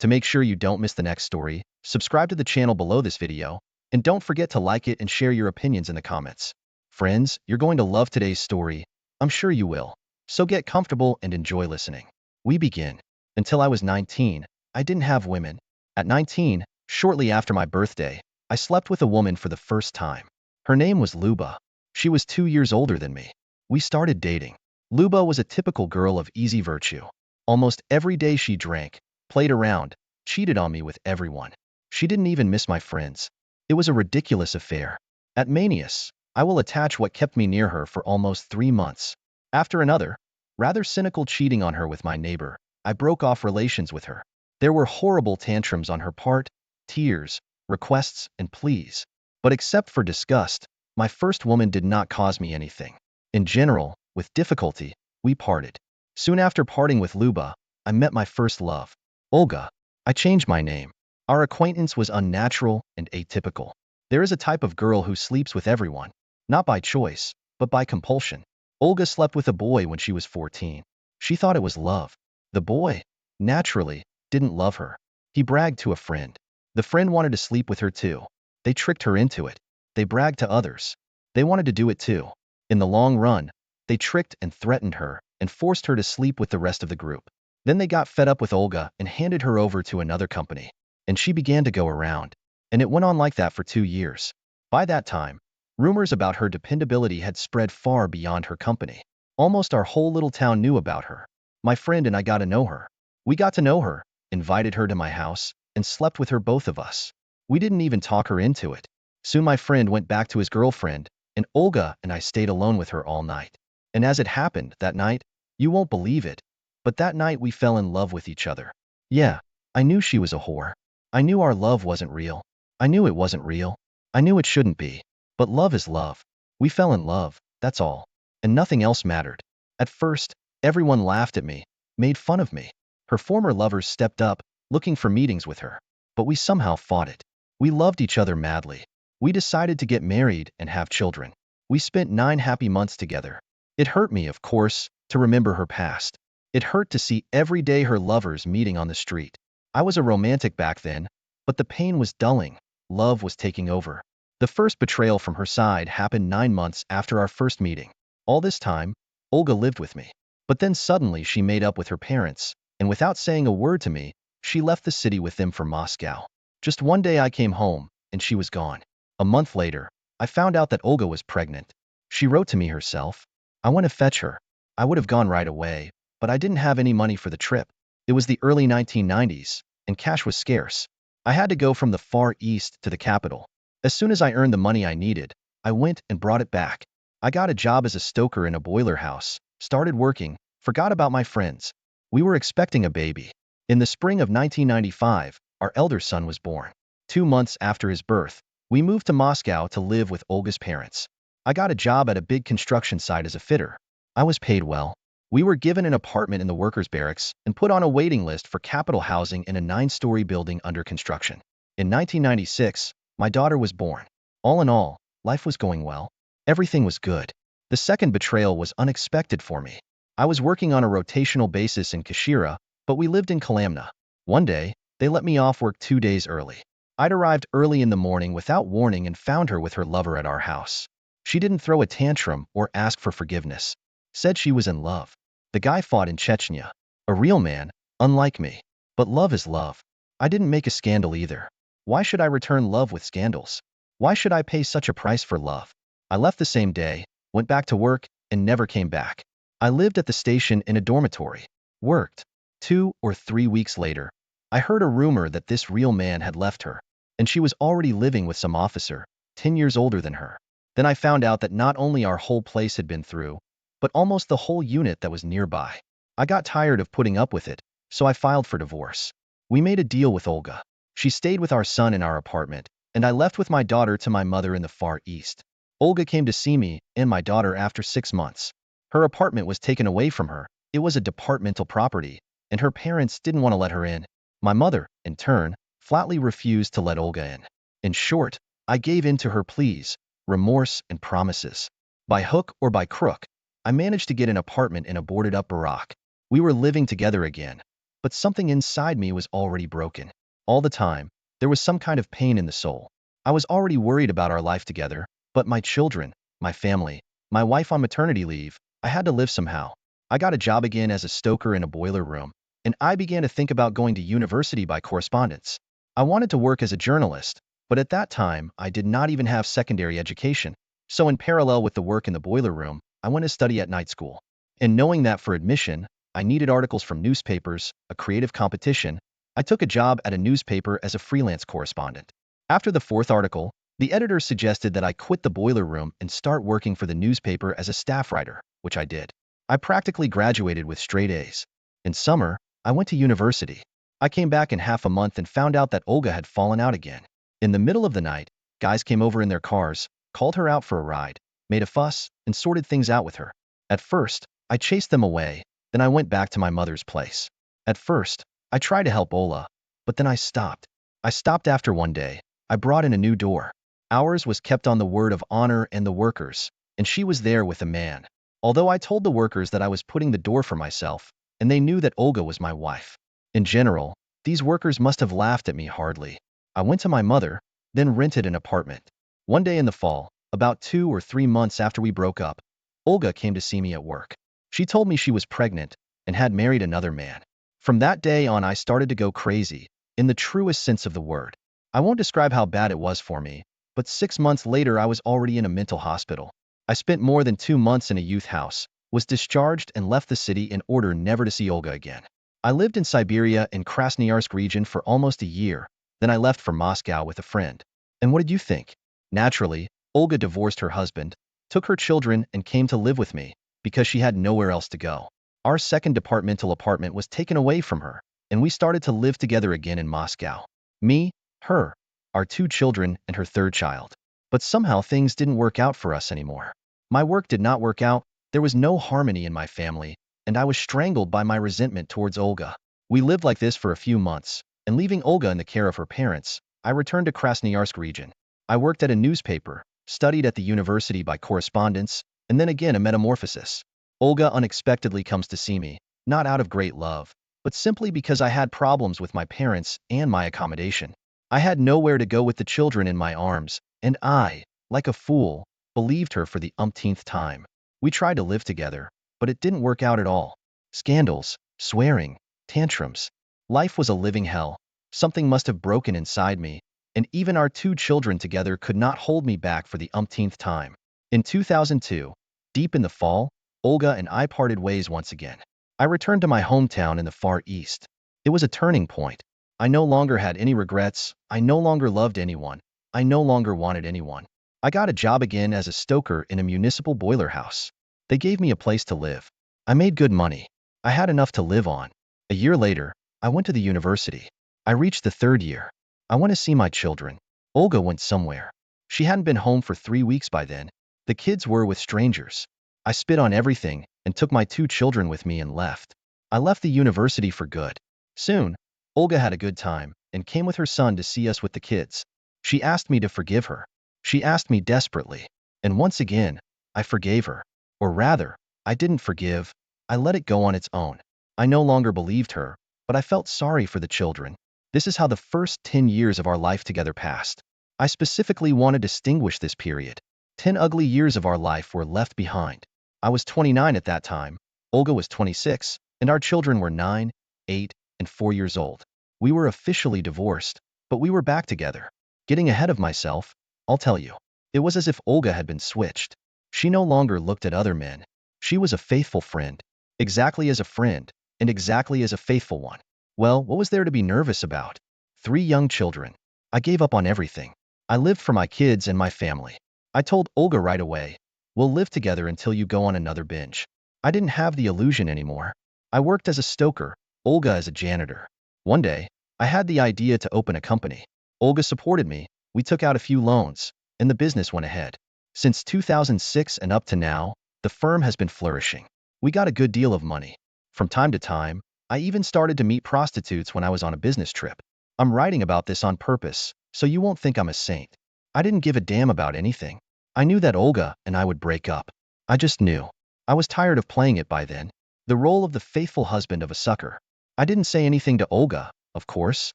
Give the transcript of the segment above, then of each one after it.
To make sure you don't miss the next story, subscribe to the channel below this video, and don't forget to like it and share your opinions in the comments. Friends, you're going to love today's story. I'm sure you will. So get comfortable and enjoy listening. We begin. Until I was 19, I didn't have women. At 19, shortly after my birthday, I slept with a woman for the first time. Her name was Luba. She was 2 years older than me. We started dating. Luba was a typical girl of easy virtue. Almost every day she drank, played around, cheated on me with everyone. She didn't even miss my friends. It was a ridiculous affair. At Manius, I will attach what kept me near her for almost 3 months. After another, rather cynical cheating on her with my neighbor, I broke off relations with her. There were horrible tantrums on her part, tears, requests, and pleas. But except for disgust, my first woman did not cause me anything. In general, with difficulty, we parted. Soon after parting with Luba, I met my first love, Olga. I changed my name. Our acquaintance was unnatural and atypical. There is a type of girl who sleeps with everyone, not by choice, but by compulsion. Olga slept with a boy when she was 14. She thought it was love. The boy, naturally, didn't love her. He bragged to a friend. The friend wanted to sleep with her too. They tricked her into it. They bragged to others. They wanted to do it too. In the long run, they tricked and threatened her and forced her to sleep with the rest of the group. Then they got fed up with Olga and handed her over to another company. And she began to go around. And it went on like that for 2 years. By that time, rumors about her dependability had spread far beyond her company. Almost our whole little town knew about her. My friend and I got to know her. We got to know her, invited her to my house, and slept with her, both of us. We didn't even talk her into it. Soon my friend went back to his girlfriend, and Olga and I stayed alone with her all night. And as it happened, that night, you won't believe it, but that night we fell in love with each other. Yeah, I knew she was a whore. I knew our love wasn't real. I knew it wasn't real. I knew it shouldn't be. But love is love. We fell in love, that's all. And nothing else mattered. At first, everyone laughed at me, made fun of me. Her former lovers stepped up, looking for meetings with her. But we somehow fought it. We loved each other madly. We decided to get married and have children. We spent 9 happy months together. It hurt me, of course, to remember her past. It hurt to see every day her lovers meeting on the street. I was a romantic back then, but the pain was dulling. Love was taking over. The first betrayal from her side happened 9 months after our first meeting. All this time, Olga lived with me. But then suddenly she made up with her parents, and without saying a word to me, she left the city with them for Moscow. Just one day I came home, and she was gone. A month later, I found out that Olga was pregnant. She wrote to me herself. I went to fetch her. I would have gone right away, but I didn't have any money for the trip. It was the early 1990s, and cash was scarce. I had to go from the Far East to the capital. As soon as I earned the money I needed, I went and brought it back. I got a job as a stoker in a boiler house, started working, forgot about my friends. We were expecting a baby. In the spring of 1995, our elder son was born. 2 months after his birth, we moved to Moscow to live with Olga's parents. I got a job at a big construction site as a fitter. I was paid well. We were given an apartment in the workers' barracks and put on a waiting list for capital housing in a 9-story building under construction. In 1996, my daughter was born. All in all, life was going well. Everything was good. The second betrayal was unexpected for me. I was working on a rotational basis in Kashira, but we lived in Kalamna. One day, they let me off work 2 days early. I'd arrived early in the morning without warning and found her with her lover at our house. She didn't throw a tantrum or ask for forgiveness. Said she was in love. The guy fought in Chechnya. A real man, unlike me. But love is love. I didn't make a scandal either. Why should I return love with scandals? Why should I pay such a price for love? I left the same day, went back to work, and never came back. I lived at the station in a dormitory. Worked. 2 or 3 weeks later, I heard a rumor that this real man had left her, and she was already living with some officer, 10 years older than her. Then I found out that not only our whole place had been through, but almost the whole unit that was nearby. I got tired of putting up with it, so I filed for divorce. We made a deal with Olga. She stayed with our son in our apartment, and I left with my daughter to my mother in the Far East. Olga came to see me and my daughter after 6 months. Her apartment was taken away from her. It was a departmental property, and her parents didn't want to let her in. My mother, in turn, flatly refused to let Olga in. In short, I gave in to her pleas, remorse, and promises. By hook or by crook, I managed to get an apartment in a boarded-up barack. We were living together again. but something inside me was already broken. All the time, there was some kind of pain in the soul. I was already worried about our life together, but my children, my family, my wife on maternity leave, I had to live somehow. I got a job again as a stoker in a boiler room, and I began to think about going to university by correspondence. I wanted to work as a journalist, but at that time, I did not even have secondary education. So in parallel with the work in the boiler room, I went to study at night school. And knowing that for admission, I needed articles from newspapers, a creative competition, I took a job at a newspaper as a freelance correspondent. After the fourth article, the editor suggested that I quit the boiler room and start working for the newspaper as a staff writer, which I did. I practically graduated with straight A's. In summer, I went to university. I came back in half a month and found out that Olga had fallen out again. In the middle of the night, guys came over in their cars, called her out for a ride, made a fuss, and sorted things out with her. At first, I chased them away, then I went back to my mother's place. At first, I tried to help Ola, but then I stopped. I stopped after one day. I brought in a new door. Ours was kept on the word of honor and the workers, and she was there with a man. Although I told the workers that I was putting the door for myself, and they knew that Olga was my wife. In general, these workers must have laughed at me hardly. I went to my mother, then rented an apartment. One day in the fall, about 2 or 3 months after we broke up, Olga came to see me at work. She told me she was pregnant and had married another man. From that day on, I started to go crazy, in the truest sense of the word. I won't describe how bad it was for me, but 6 months later I was already in a mental hospital. I spent more than 2 months in a youth house, was discharged and left the city in order never to see Olga again. I lived in Siberia in Krasnoyarsk region for almost a year, then I left for Moscow with a friend. And what did you think? Naturally, Olga divorced her husband, took her children and came to live with me, because she had nowhere else to go. Our second departmental apartment was taken away from her, and we started to live together again in Moscow. Me, her, our 2 children, and her third child. But somehow things didn't work out for us anymore. My work did not work out, there was no harmony in my family, and I was strangled by my resentment towards Olga. We lived like this for a few months, and leaving Olga in the care of her parents, I returned to Krasnoyarsk region. I worked at a newspaper, studied at the university by correspondence, and then again a metamorphosis. Olga unexpectedly comes to see me, not out of great love, but simply because I had problems with my parents and my accommodation. I had nowhere to go with the children in my arms, and I, like a fool, believed her for the umpteenth time. We tried to live together, but it didn't work out at all. Scandals, swearing, tantrums. Life was a living hell. Something must have broken inside me, and even our 2 children together could not hold me back for the umpteenth time. In 2002, deep in the fall, Olga and I parted ways once again. I returned to my hometown in the Far East. It was a turning point. I no longer had any regrets, I no longer loved anyone, I no longer wanted anyone. I got a job again as a stoker in a municipal boiler house. They gave me a place to live. I made good money. I had enough to live on. A year later, I went to the university. I reached the 3rd year. I want to see my children. Olga went somewhere. She hadn't been home for 3 weeks by then. The kids were with strangers. I spit on everything and took my 2 children with me and left. I left the university for good. Soon, Olga had a good time and came with her son to see us with the kids. She asked me to forgive her. She asked me desperately. And once again, I forgave her. Or rather, I didn't forgive. I let it go on its own. I no longer believed her, but I felt sorry for the children. This is how the first 10 years of our life together passed. I specifically want to distinguish this period. 10 ugly years of our life were left behind. I was 29 at that time, Olga was 26, and our children were 9, 8, and 4 years old. We were officially divorced, but we were back together. Getting ahead of myself, I'll tell you. It was as if Olga had been switched. She no longer looked at other men. She was a faithful friend. Exactly as a friend, and exactly as a faithful one. Well, what was there to be nervous about? 3 young children. I gave up on everything. I lived for my kids and my family. I told Olga right away, we'll live together until you go on another binge. I didn't have the illusion anymore. I worked as a stoker, Olga as a janitor. One day, I had the idea to open a company. Olga supported me, we took out a few loans, and the business went ahead. Since 2006 and up to now, the firm has been flourishing. We got a good deal of money. From time to time, I even started to meet prostitutes when I was on a business trip. I'm writing about this on purpose, so you won't think I'm a saint. I didn't give a damn about anything. I knew that Olga and I would break up. I just knew. I was tired of playing it by then. The role of the faithful husband of a sucker. I didn't say anything to Olga, of course.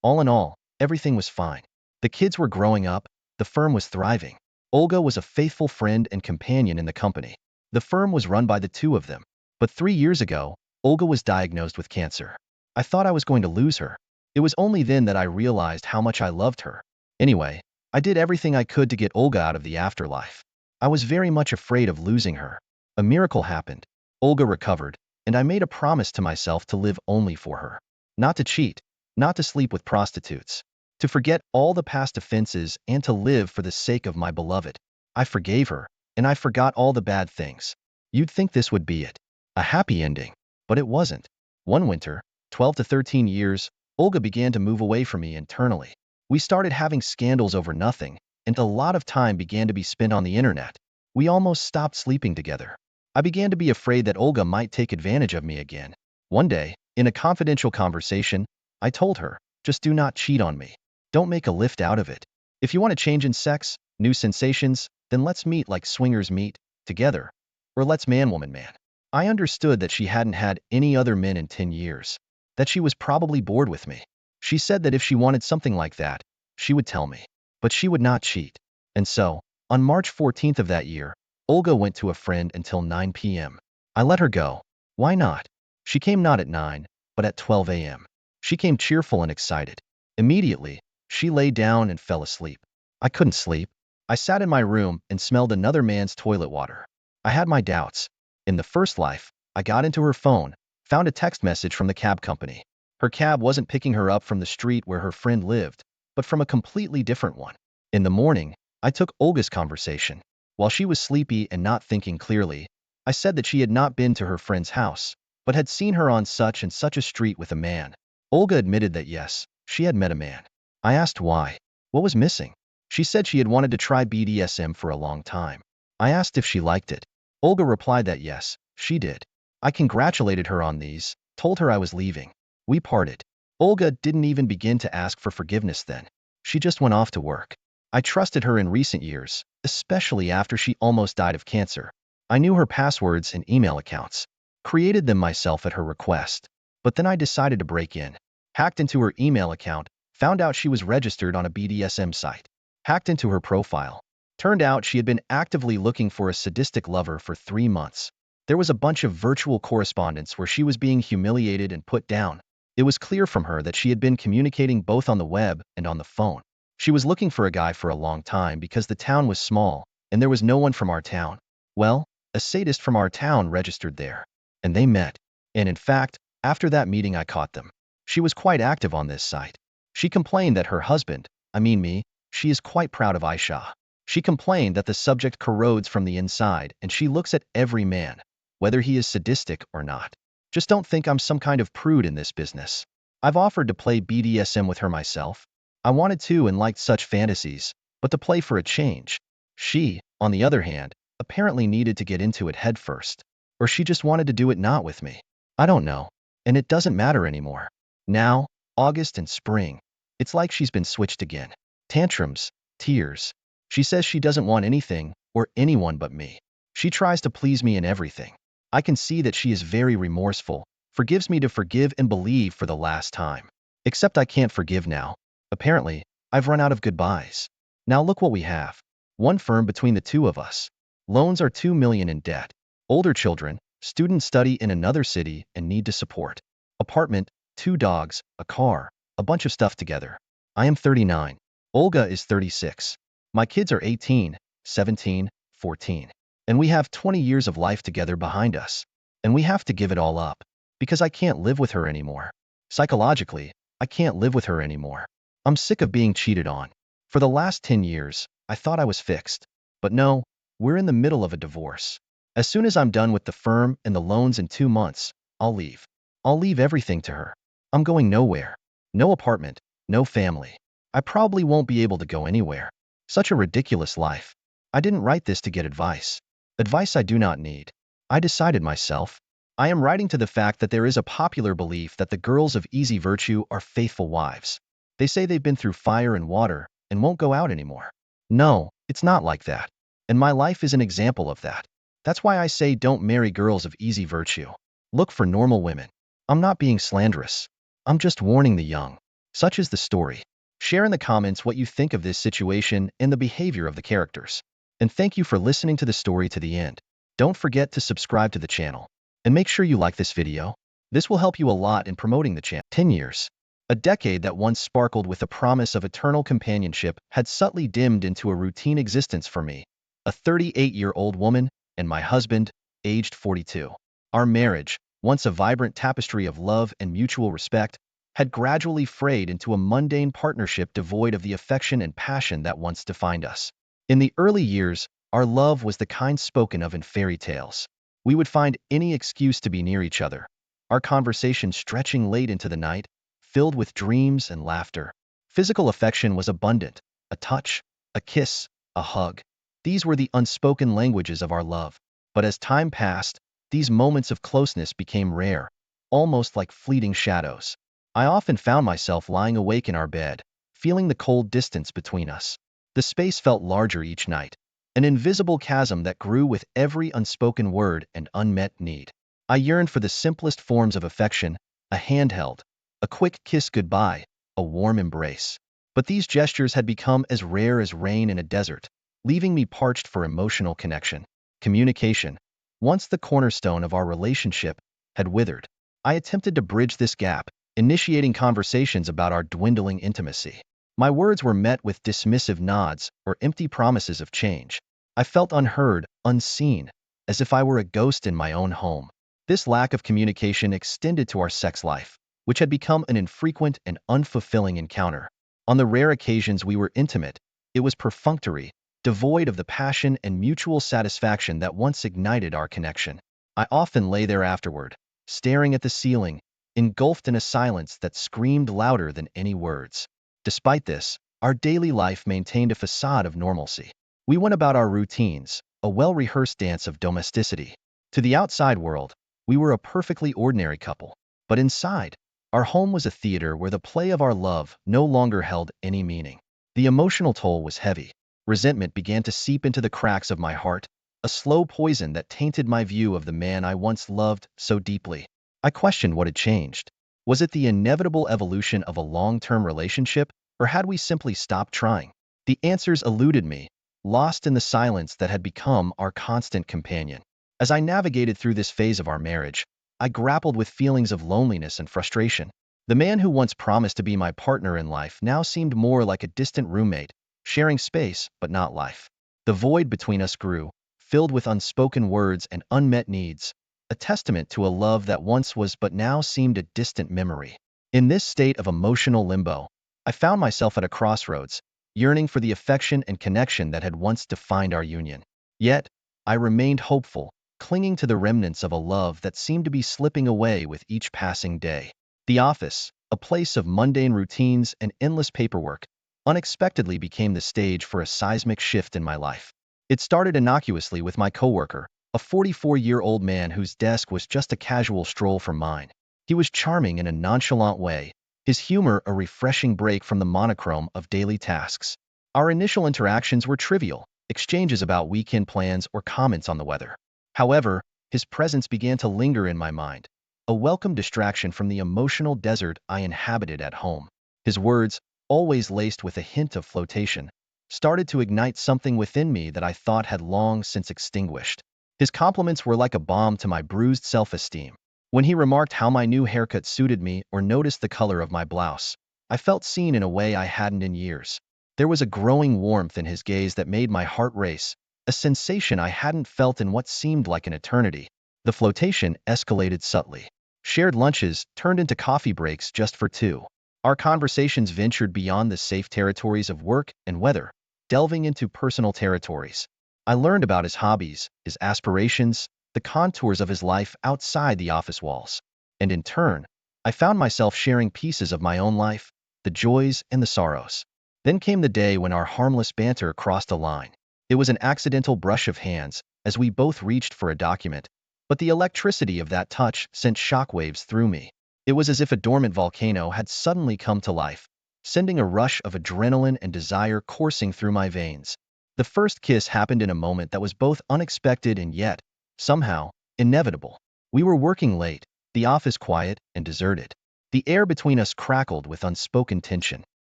All in all, everything was fine. The kids were growing up, the firm was thriving. Olga was a faithful friend and companion in the company. The firm was run by the two of them. But 3 years ago, Olga was diagnosed with cancer. I thought I was going to lose her. It was only then that I realized how much I loved her. Anyway, I did everything I could to get Olga out of the afterlife. I was very much afraid of losing her. A miracle happened. Olga recovered, and I made a promise to myself to live only for her. Not to cheat, not to sleep with prostitutes, to forget all the past offenses and to live for the sake of my beloved. I forgave her, and I forgot all the bad things. You'd think this would be it. A happy ending. But it wasn't. One winter, 12 to 13 years, Olga began to move away from me internally. We started having scandals over nothing, and a lot of time began to be spent on the internet. We almost stopped sleeping together. I began to be afraid that Olga might take advantage of me again. One day, in a confidential conversation, I told her, just do not cheat on me. Don't make a lift out of it. If you want to change in sex, new sensations, then let's meet like swingers meet, together. Or let's man-woman-man. I understood that she hadn't had any other men in 10 years. That she was probably bored with me. She said that if she wanted something like that, she would tell me. But she would not cheat. And so, on March 14th of that year, Olga went to a friend until 9 p.m. I let her go. Why not? She came not at 9, but at 12 a.m. She came cheerful and excited. Immediately, she lay down and fell asleep. I couldn't sleep. I sat in my room and smelled another man's toilet water. I had my doubts. In the first life, I got into her phone, found a text message from the cab company. Her cab wasn't picking her up from the street where her friend lived, but from a completely different one. In the morning, I took Olga's conversation. While she was sleepy and not thinking clearly, I said that she had not been to her friend's house, but had seen her on such and such a street with a man. Olga admitted that yes, she had met a man. I asked why. What was missing? She said she had wanted to try BDSM for a long time. I asked if she liked it. Olga replied that yes, she did. I congratulated her on these, told her I was leaving. We parted. Olga didn't even begin to ask for forgiveness then. She just went off to work. I trusted her in recent years, especially after she almost died of cancer. I knew her passwords and email accounts. Created them myself at her request. But then I decided to break in. Hacked into her email account, found out she was registered on a BDSM site. Hacked into her profile. Turned out she had been actively looking for a sadistic lover for 3 months. There was a bunch of virtual correspondence where she was being humiliated and put down. It was clear from her that she had been communicating both on the web and on the phone. She was looking for a guy for a long time because the town was small, and there was no one from our town. Well, a sadist from our town registered there. And they met. And in fact, after that meeting I caught them. She was quite active on this site. She complained that her husband, I mean me, she is quite proud of Aisha. She complained that the subject corrodes from the inside and she looks at every man, whether he is sadistic or not. Just don't think I'm some kind of prude in this business. I've offered to play BDSM with her myself. I wanted to and liked such fantasies, but to play for a change. She, on the other hand, apparently needed to get into it head first. Or she just wanted to do it not with me. I don't know. And it doesn't matter anymore. Now, August and spring, it's like she's been switched again. Tantrums, tears. She says she doesn't want anything or anyone but me. She tries to please me in everything. I can see that she is very remorseful, forgives me to forgive and believe for the last time. Except I can't forgive now. Apparently, I've run out of goodbyes. Now look what we have. One firm between the two of us. Loans are $2 million in debt. Older children, students study in another city and need to support. Apartment, 2 dogs, a car, a bunch of stuff together. I am 39. Olga is 36. My kids are 18, 17, 14. And we have 20 years of life together behind us. And we have to give it all up. Because I can't live with her anymore. Psychologically, I can't live with her anymore. I'm sick of being cheated on. For the last 10 years, I thought I was fixed. But no, we're in the middle of a divorce. As soon as I'm done with the firm and the loans in 2 months, I'll leave. I'll leave everything to her. I'm going nowhere. No apartment, no family. I probably won't be able to go anywhere. Such a ridiculous life. I didn't write this to get advice. Advice I do not need. I decided myself. I am writing to the fact that there is a popular belief that the girls of easy virtue are faithful wives. They say they've been through fire and water and won't go out anymore. No, it's not like that. And my life is an example of that. That's why I say don't marry girls of easy virtue. Look for normal women. I'm not being slanderous. I'm just warning the young. Such is the story. Share in the comments what you think of this situation and the behavior of the characters. And thank you for listening to the story to the end. Don't forget to subscribe to the channel. And make sure you like this video. This will help you a lot in promoting the channel. 10 years. A decade that once sparkled with the promise of eternal companionship had subtly dimmed into a routine existence for me, a 38-year-old woman, and my husband, aged 42. Our marriage, once a vibrant tapestry of love and mutual respect, had gradually frayed into a mundane partnership devoid of the affection and passion that once defined us. In the early years, our love was the kind spoken of in fairy tales. We would find any excuse to be near each other, our conversations stretching late into the night, filled with dreams and laughter. Physical affection was abundant, a touch, a kiss, a hug. These were the unspoken languages of our love. But as time passed, these moments of closeness became rare, almost like fleeting shadows. I often found myself lying awake in our bed, feeling the cold distance between us. The space felt larger each night, an invisible chasm that grew with every unspoken word and unmet need. I yearned for the simplest forms of affection, a handheld, a quick kiss goodbye, a warm embrace. But these gestures had become as rare as rain in a desert, leaving me parched for emotional connection. Communication, once the cornerstone of our relationship, had withered. I attempted to bridge this gap, initiating conversations about our dwindling intimacy. My words were met with dismissive nods or empty promises of change. I felt unheard, unseen, as if I were a ghost in my own home. This lack of communication extended to our sex life, which had become an infrequent and unfulfilling encounter. On the rare occasions we were intimate, it was perfunctory, devoid of the passion and mutual satisfaction that once ignited our connection. I often lay there afterward, staring at the ceiling, engulfed in a silence that screamed louder than any words. Despite this, our daily life maintained a facade of normalcy. We went about our routines, a well-rehearsed dance of domesticity. To the outside world, we were a perfectly ordinary couple. But inside, our home was a theater where the play of our love no longer held any meaning. The emotional toll was heavy. Resentment began to seep into the cracks of my heart, a slow poison that tainted my view of the man I once loved so deeply. I questioned what had changed. Was it the inevitable evolution of a long-term relationship, or had we simply stopped trying? The answers eluded me, lost in the silence that had become our constant companion. As I navigated through this phase of our marriage, I grappled with feelings of loneliness and frustration. The man who once promised to be my partner in life now seemed more like a distant roommate, sharing space but not life. The void between us grew, filled with unspoken words and unmet needs, a testament to a love that once was but now seemed a distant memory. In this state of emotional limbo, I found myself at a crossroads, yearning for the affection and connection that had once defined our union. Yet, I remained hopeful, clinging to the remnants of a love that seemed to be slipping away with each passing day. The office, a place of mundane routines and endless paperwork, unexpectedly became the stage for a seismic shift in my life. It started innocuously with my coworker, a 44-year-old man whose desk was just a casual stroll from mine. He was charming in a nonchalant way, his humor a refreshing break from the monochrome of daily tasks. Our initial interactions were trivial, exchanges about weekend plans or comments on the weather. However, his presence began to linger in my mind, a welcome distraction from the emotional desert I inhabited at home. His words, always laced with a hint of flirtation, started to ignite something within me that I thought had long since extinguished. His compliments were like a balm to my bruised self-esteem. When he remarked how my new haircut suited me or noticed the color of my blouse, I felt seen in a way I hadn't in years. There was a growing warmth in his gaze that made my heart race, a sensation I hadn't felt in what seemed like an eternity. The flirtation escalated subtly. Shared lunches turned into coffee breaks just for two. Our conversations ventured beyond the safe territories of work and weather, delving into personal territories. I learned about his hobbies, his aspirations, the contours of his life outside the office walls. And in turn, I found myself sharing pieces of my own life, the joys and the sorrows. Then came the day when our harmless banter crossed a line. It was an accidental brush of hands, as we both reached for a document, but the electricity of that touch sent shockwaves through me. It was as if a dormant volcano had suddenly come to life, sending a rush of adrenaline and desire coursing through my veins. The first kiss happened in a moment that was both unexpected and yet, somehow, inevitable. We were working late, the office quiet and deserted. The air between us crackled with unspoken tension.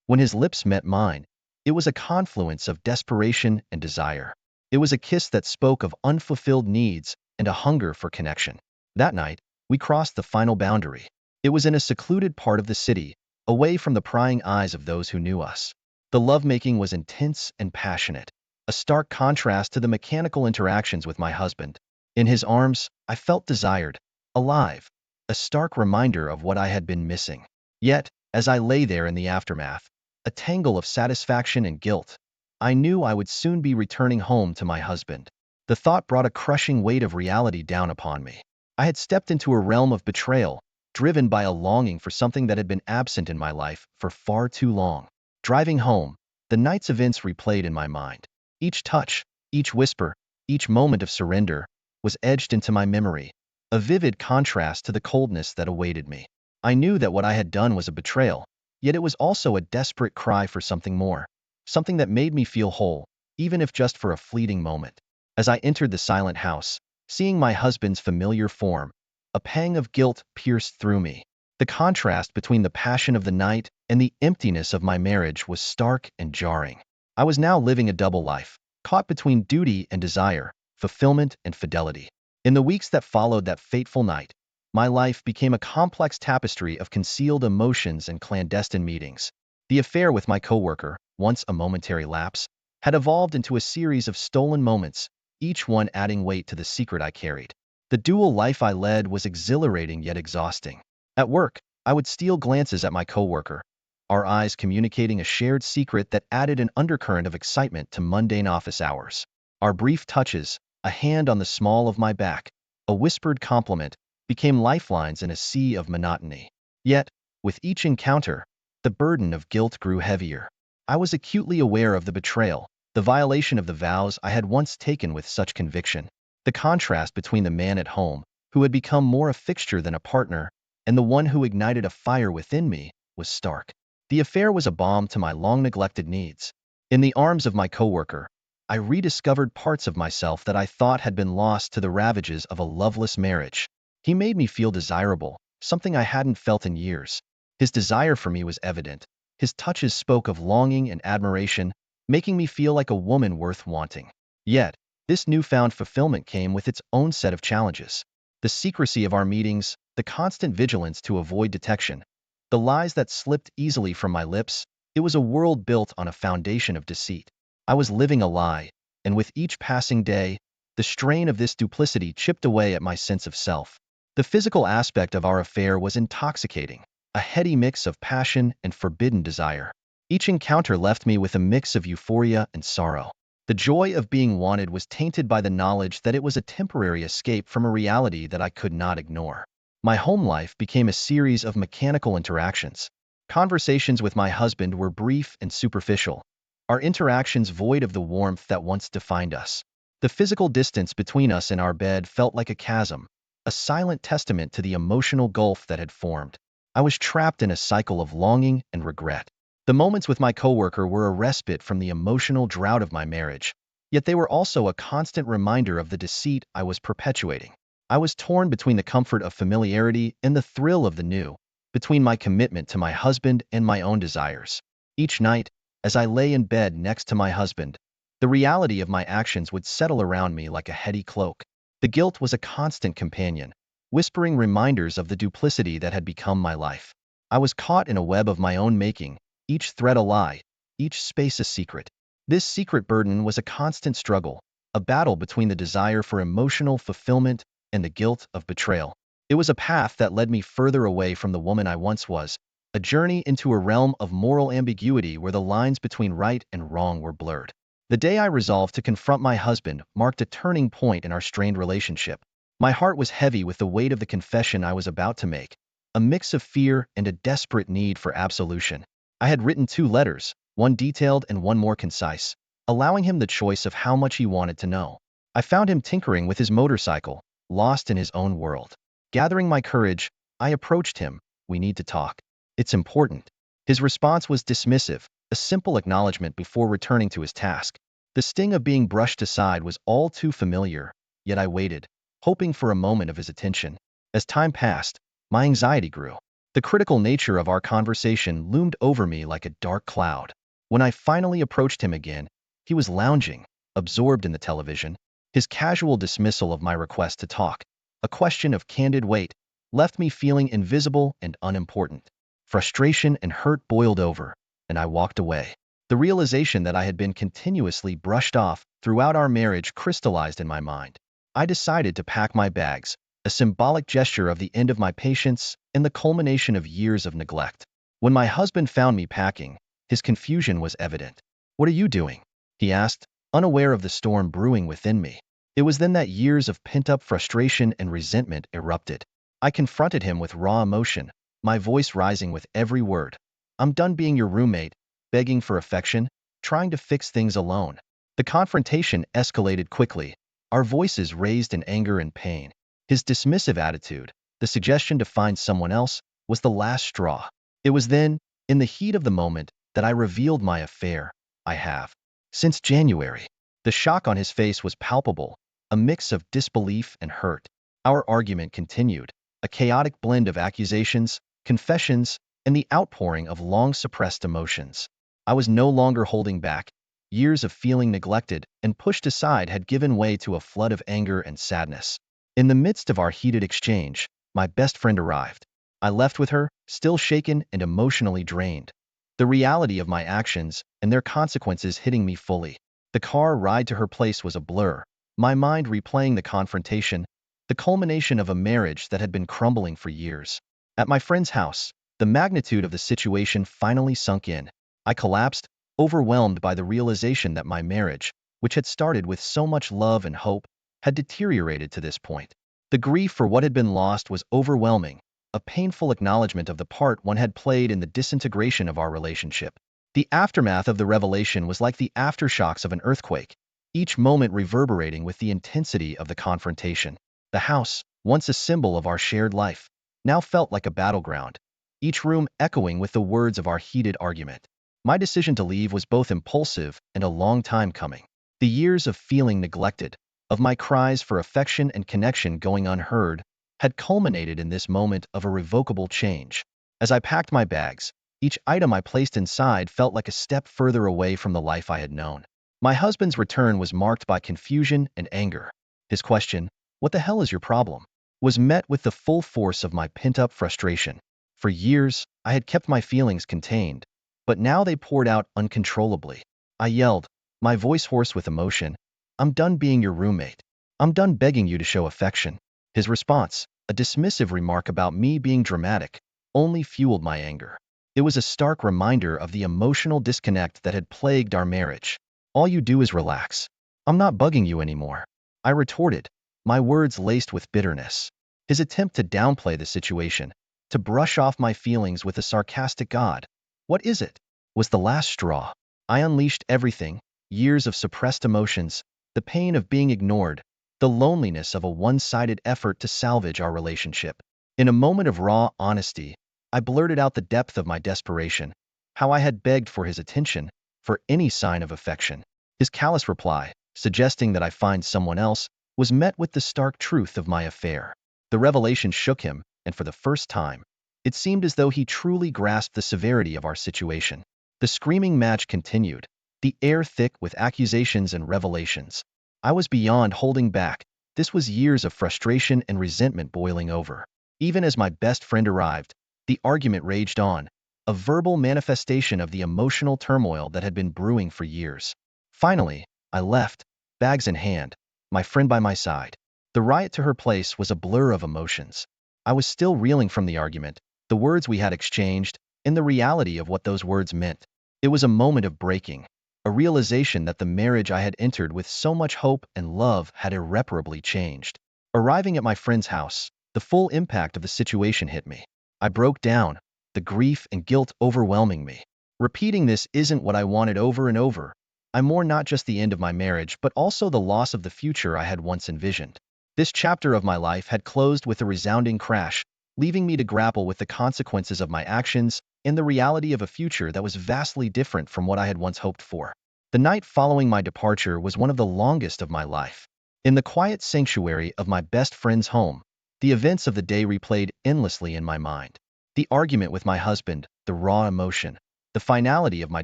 When his lips met mine, it was a confluence of desperation and desire. It was a kiss that spoke of unfulfilled needs and a hunger for connection. That night, we crossed the final boundary. It was in a secluded part of the city, away from the prying eyes of those who knew us. The lovemaking was intense and passionate, a stark contrast to the mechanical interactions with my husband. In his arms, I felt desired, alive, a stark reminder of what I had been missing. Yet, as I lay there in the aftermath, a tangle of satisfaction and guilt, I knew I would soon be returning home to my husband. The thought brought a crushing weight of reality down upon me. I had stepped into a realm of betrayal, driven by a longing for something that had been absent in my life for far too long. Driving home, the night's events replayed in my mind. Each touch, each whisper, each moment of surrender was etched into my memory, a vivid contrast to the coldness that awaited me. I knew that what I had done was a betrayal, yet it was also a desperate cry for something more, something that made me feel whole, even if just for a fleeting moment. As I entered the silent house, seeing my husband's familiar form, a pang of guilt pierced through me. The contrast between the passion of the night and the emptiness of my marriage was stark and jarring. I was now living a double life, caught between duty and desire, fulfillment and fidelity. In the weeks that followed that fateful night, my life became a complex tapestry of concealed emotions and clandestine meetings. The affair with my coworker, once a momentary lapse, had evolved into a series of stolen moments, each one adding weight to the secret I carried. The dual life I led was exhilarating yet exhausting. At work, I would steal glances at my coworker, our eyes communicating a shared secret that added an undercurrent of excitement to mundane office hours. Our brief touches, a hand on the small of my back, a whispered compliment, became lifelines in a sea of monotony. Yet, with each encounter, the burden of guilt grew heavier. I was acutely aware of the betrayal, the violation of the vows I had once taken with such conviction. The contrast between the man at home, who had become more a fixture than a partner, and the one who ignited a fire within me, was stark. The affair was a balm to my long-neglected needs. In the arms of my coworker, I rediscovered parts of myself that I thought had been lost to the ravages of a loveless marriage. He made me feel desirable, something I hadn't felt in years. His desire for me was evident. His touches spoke of longing and admiration, making me feel like a woman worth wanting. Yet, this newfound fulfillment came with its own set of challenges. The secrecy of our meetings, the constant vigilance to avoid detection, the lies that slipped easily from my lips, it was a world built on a foundation of deceit. I was living a lie, and with each passing day, the strain of this duplicity chipped away at my sense of self. The physical aspect of our affair was intoxicating, a heady mix of passion and forbidden desire. Each encounter left me with a mix of euphoria and sorrow. The joy of being wanted was tainted by the knowledge that it was a temporary escape from a reality that I could not ignore. My home life became a series of mechanical interactions. Conversations with my husband were brief and superficial, our interactions void of the warmth that once defined us. The physical distance between us in our bed felt like a chasm, a silent testament to the emotional gulf that had formed. I was trapped in a cycle of longing and regret. The moments with my coworker were a respite from the emotional drought of my marriage, yet they were also a constant reminder of the deceit I was perpetuating. I was torn between the comfort of familiarity and the thrill of the new, between my commitment to my husband and my own desires. Each night, as I lay in bed next to my husband, the reality of my actions would settle around me like a heady cloak. The guilt was a constant companion, whispering reminders of the duplicity that had become my life. I was caught in a web of my own making, each thread a lie, each space a secret. This secret burden was a constant struggle, a battle between the desire for emotional fulfillment and the guilt of betrayal. It was a path that led me further away from the woman I once was, a journey into a realm of moral ambiguity where the lines between right and wrong were blurred. The day I resolved to confront my husband marked a turning point in our strained relationship. My heart was heavy with the weight of the confession I was about to make, a mix of fear and a desperate need for absolution. I had written 2 letters, one detailed and one more concise, allowing him the choice of how much he wanted to know. I found him tinkering with his motorcycle, lost in his own world. Gathering my courage, I approached him. "We need to talk. It's important." His response was dismissive, a simple acknowledgement before returning to his task. The sting of being brushed aside was all too familiar, yet I waited, hoping for a moment of his attention. As time passed, My anxiety grew. The critical nature of our conversation loomed over me like a dark cloud. When I finally approached him again, he was lounging, absorbed in the television. His casual dismissal of my request to talk, a question of candid weight, left me feeling invisible and unimportant. Frustration and hurt boiled over, and I walked away. The realization that I had been continuously brushed off throughout our marriage crystallized in my mind. I decided to pack my bags, a symbolic gesture of the end of my patience and the culmination of years of neglect. When my husband found me packing, his confusion was evident. "What are you doing?" he asked, unaware of the storm brewing within me. It was then that years of pent-up frustration and resentment erupted. I confronted him with raw emotion, my voice rising with every word. "I'm done being your roommate, begging for affection, trying to fix things alone." The confrontation escalated quickly, our voices raised in anger and pain. His dismissive attitude, the suggestion to find someone else, was the last straw. It was then, in the heat of the moment, that I revealed my affair. "I have. Since January." The shock on his face was palpable, a mix of disbelief and hurt. Our argument continued, a chaotic blend of accusations, confessions, and the outpouring of long-suppressed emotions. I was no longer holding back. Years of feeling neglected and pushed aside had given way to a flood of anger and sadness. In the midst of our heated exchange, my best friend arrived. I left with her, still shaken and emotionally drained, the reality of my actions and their consequences hitting me fully. The car ride to her place was a blur, my mind replaying the confrontation, the culmination of a marriage that had been crumbling for years. At my friend's house, the magnitude of the situation finally sunk in. I collapsed, overwhelmed by the realization that my marriage, which had started with so much love and hope, had deteriorated to this point. The grief for what had been lost was overwhelming, a painful acknowledgement of the part one had played in the disintegration of our relationship. The aftermath of the revelation was like the aftershocks of an earthquake, each moment reverberating with the intensity of the confrontation. The house, once a symbol of our shared life, now felt like a battleground, each room echoing with the words of our heated argument. My decision to leave was both impulsive and a long time coming. The years of feeling neglected, of my cries for affection and connection going unheard, had culminated in this moment of irrevocable change. As I packed my bags, each item I placed inside felt like a step further away from the life I had known. My husband's return was marked by confusion and anger. His question, "What the hell is your problem?" was met with the full force of my pent-up frustration. For years, I had kept my feelings contained, but now they poured out uncontrollably. I yelled, my voice hoarse with emotion, "I'm done being your roommate. I'm done begging you to show affection." His response, a dismissive remark about me being dramatic, only fueled my anger. It was a stark reminder of the emotional disconnect that had plagued our marriage. "All you do is relax. I'm not bugging you anymore," I retorted, my words laced with bitterness. His attempt to downplay the situation, to brush off my feelings with a sarcastic "God, what is it?" was the last straw. I unleashed everything, years of suppressed emotions, the pain of being ignored, the loneliness of a one-sided effort to salvage our relationship. In a moment of raw honesty, I blurted out the depth of my desperation, how I had begged for his attention, for any sign of affection. His callous reply, suggesting that I find someone else, was met with the stark truth of my affair. The revelation shook him, and for the first time, it seemed as though he truly grasped the severity of our situation. The screaming match continued, the air thick with accusations and revelations. I was beyond holding back. This was years of frustration and resentment boiling over. Even as my best friend arrived, the argument raged on, a verbal manifestation of the emotional turmoil that had been brewing for years. Finally, I left, bags in hand, my friend by my side. The ride to her place was a blur of emotions. I was still reeling from the argument, the words we had exchanged, and the reality of what those words meant. It was a moment of breaking, a realization that the marriage I had entered with so much hope and love had irreparably changed. Arriving at my friend's house, the full impact of the situation hit me. I broke down, the grief and guilt overwhelming me. Repeating this isn't what I wanted over and over. I mourn not just the end of my marriage, but also the loss of the future I had once envisioned. This chapter of my life had closed with a resounding crash, leaving me to grapple with the consequences of my actions and the reality of a future that was vastly different from what I had once hoped for. The night following my departure was one of the longest of my life. In the quiet sanctuary of my best friend's home, The events of the day replayed endlessly in my mind. The argument with my husband, the raw emotion, the finality of my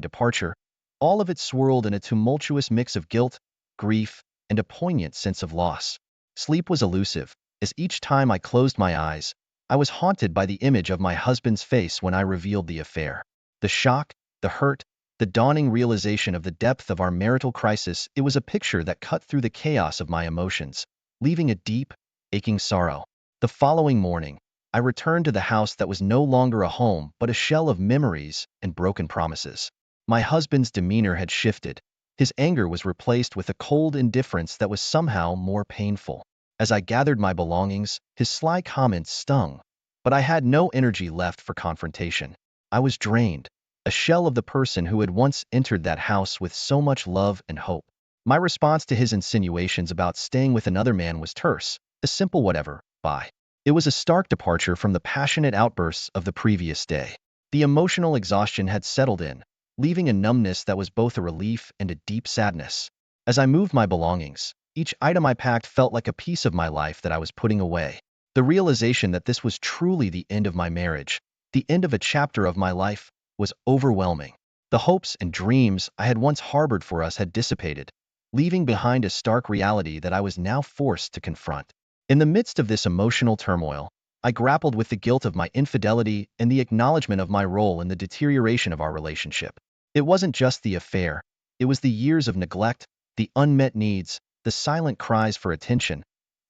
departure, all of it swirled in a tumultuous mix of guilt, grief, and a poignant sense of loss. Sleep was elusive, as each time I closed my eyes, I was haunted by the image of my husband's face when I revealed the affair. The shock, the hurt, the dawning realization of the depth of our marital crisis, it was a picture that cut through the chaos of my emotions, leaving a deep, aching sorrow. The following morning, I returned to the house that was no longer a home but a shell of memories and broken promises. My husband's demeanor had shifted. His anger was replaced with a cold indifference that was somehow more painful. As I gathered my belongings, his sly comments stung, but I had no energy left for confrontation. I was drained, a shell of the person who had once entered that house with so much love and hope. My response to his insinuations about staying with another man was terse, a simple whatever, bye. It was a stark departure from the passionate outbursts of the previous day. The emotional exhaustion had settled in, leaving a numbness that was both a relief and a deep sadness. As I moved my belongings, each item I packed felt like a piece of my life that I was putting away. The realization that this was truly the end of my marriage, the end of a chapter of my life, was overwhelming. The hopes and dreams I had once harbored for us had dissipated, leaving behind a stark reality that I was now forced to confront. In the midst of this emotional turmoil, I grappled with the guilt of my infidelity and the acknowledgement of my role in the deterioration of our relationship. It wasn't just the affair, it was the years of neglect, the unmet needs, the silent cries for attention.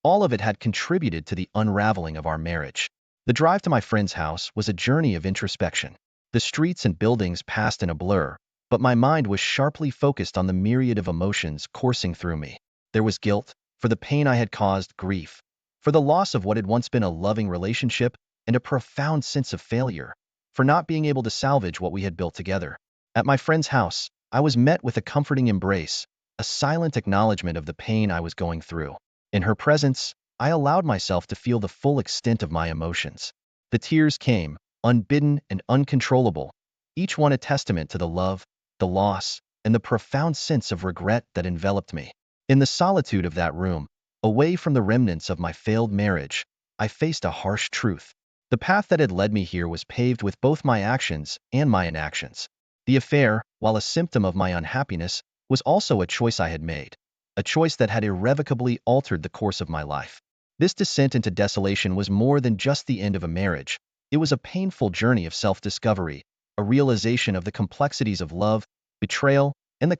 All of it had contributed to the unraveling of our marriage. The drive to my friend's house was a journey of introspection. The streets and buildings passed in a blur, but my mind was sharply focused on the myriad of emotions coursing through me. There was guilt, for the pain I had caused, grief, for the loss of what had once been a loving relationship, and a profound sense of failure, for not being able to salvage what we had built together. At my friend's house, I was met with a comforting embrace, a silent acknowledgement of the pain I was going through. In her presence, I allowed myself to feel the full extent of my emotions. The tears came, unbidden and uncontrollable, each one a testament to the love, the loss, and the profound sense of regret that enveloped me. In the solitude of that room, away from the remnants of my failed marriage, I faced a harsh truth. The path that had led me here was paved with both my actions and my inactions. The affair, while a symptom of my unhappiness, was also a choice I had made, a choice that had irrevocably altered the course of my life. This descent into desolation was more than just the end of a marriage. It was a painful journey of self-discovery, a realization of the complexities of love, betrayal, and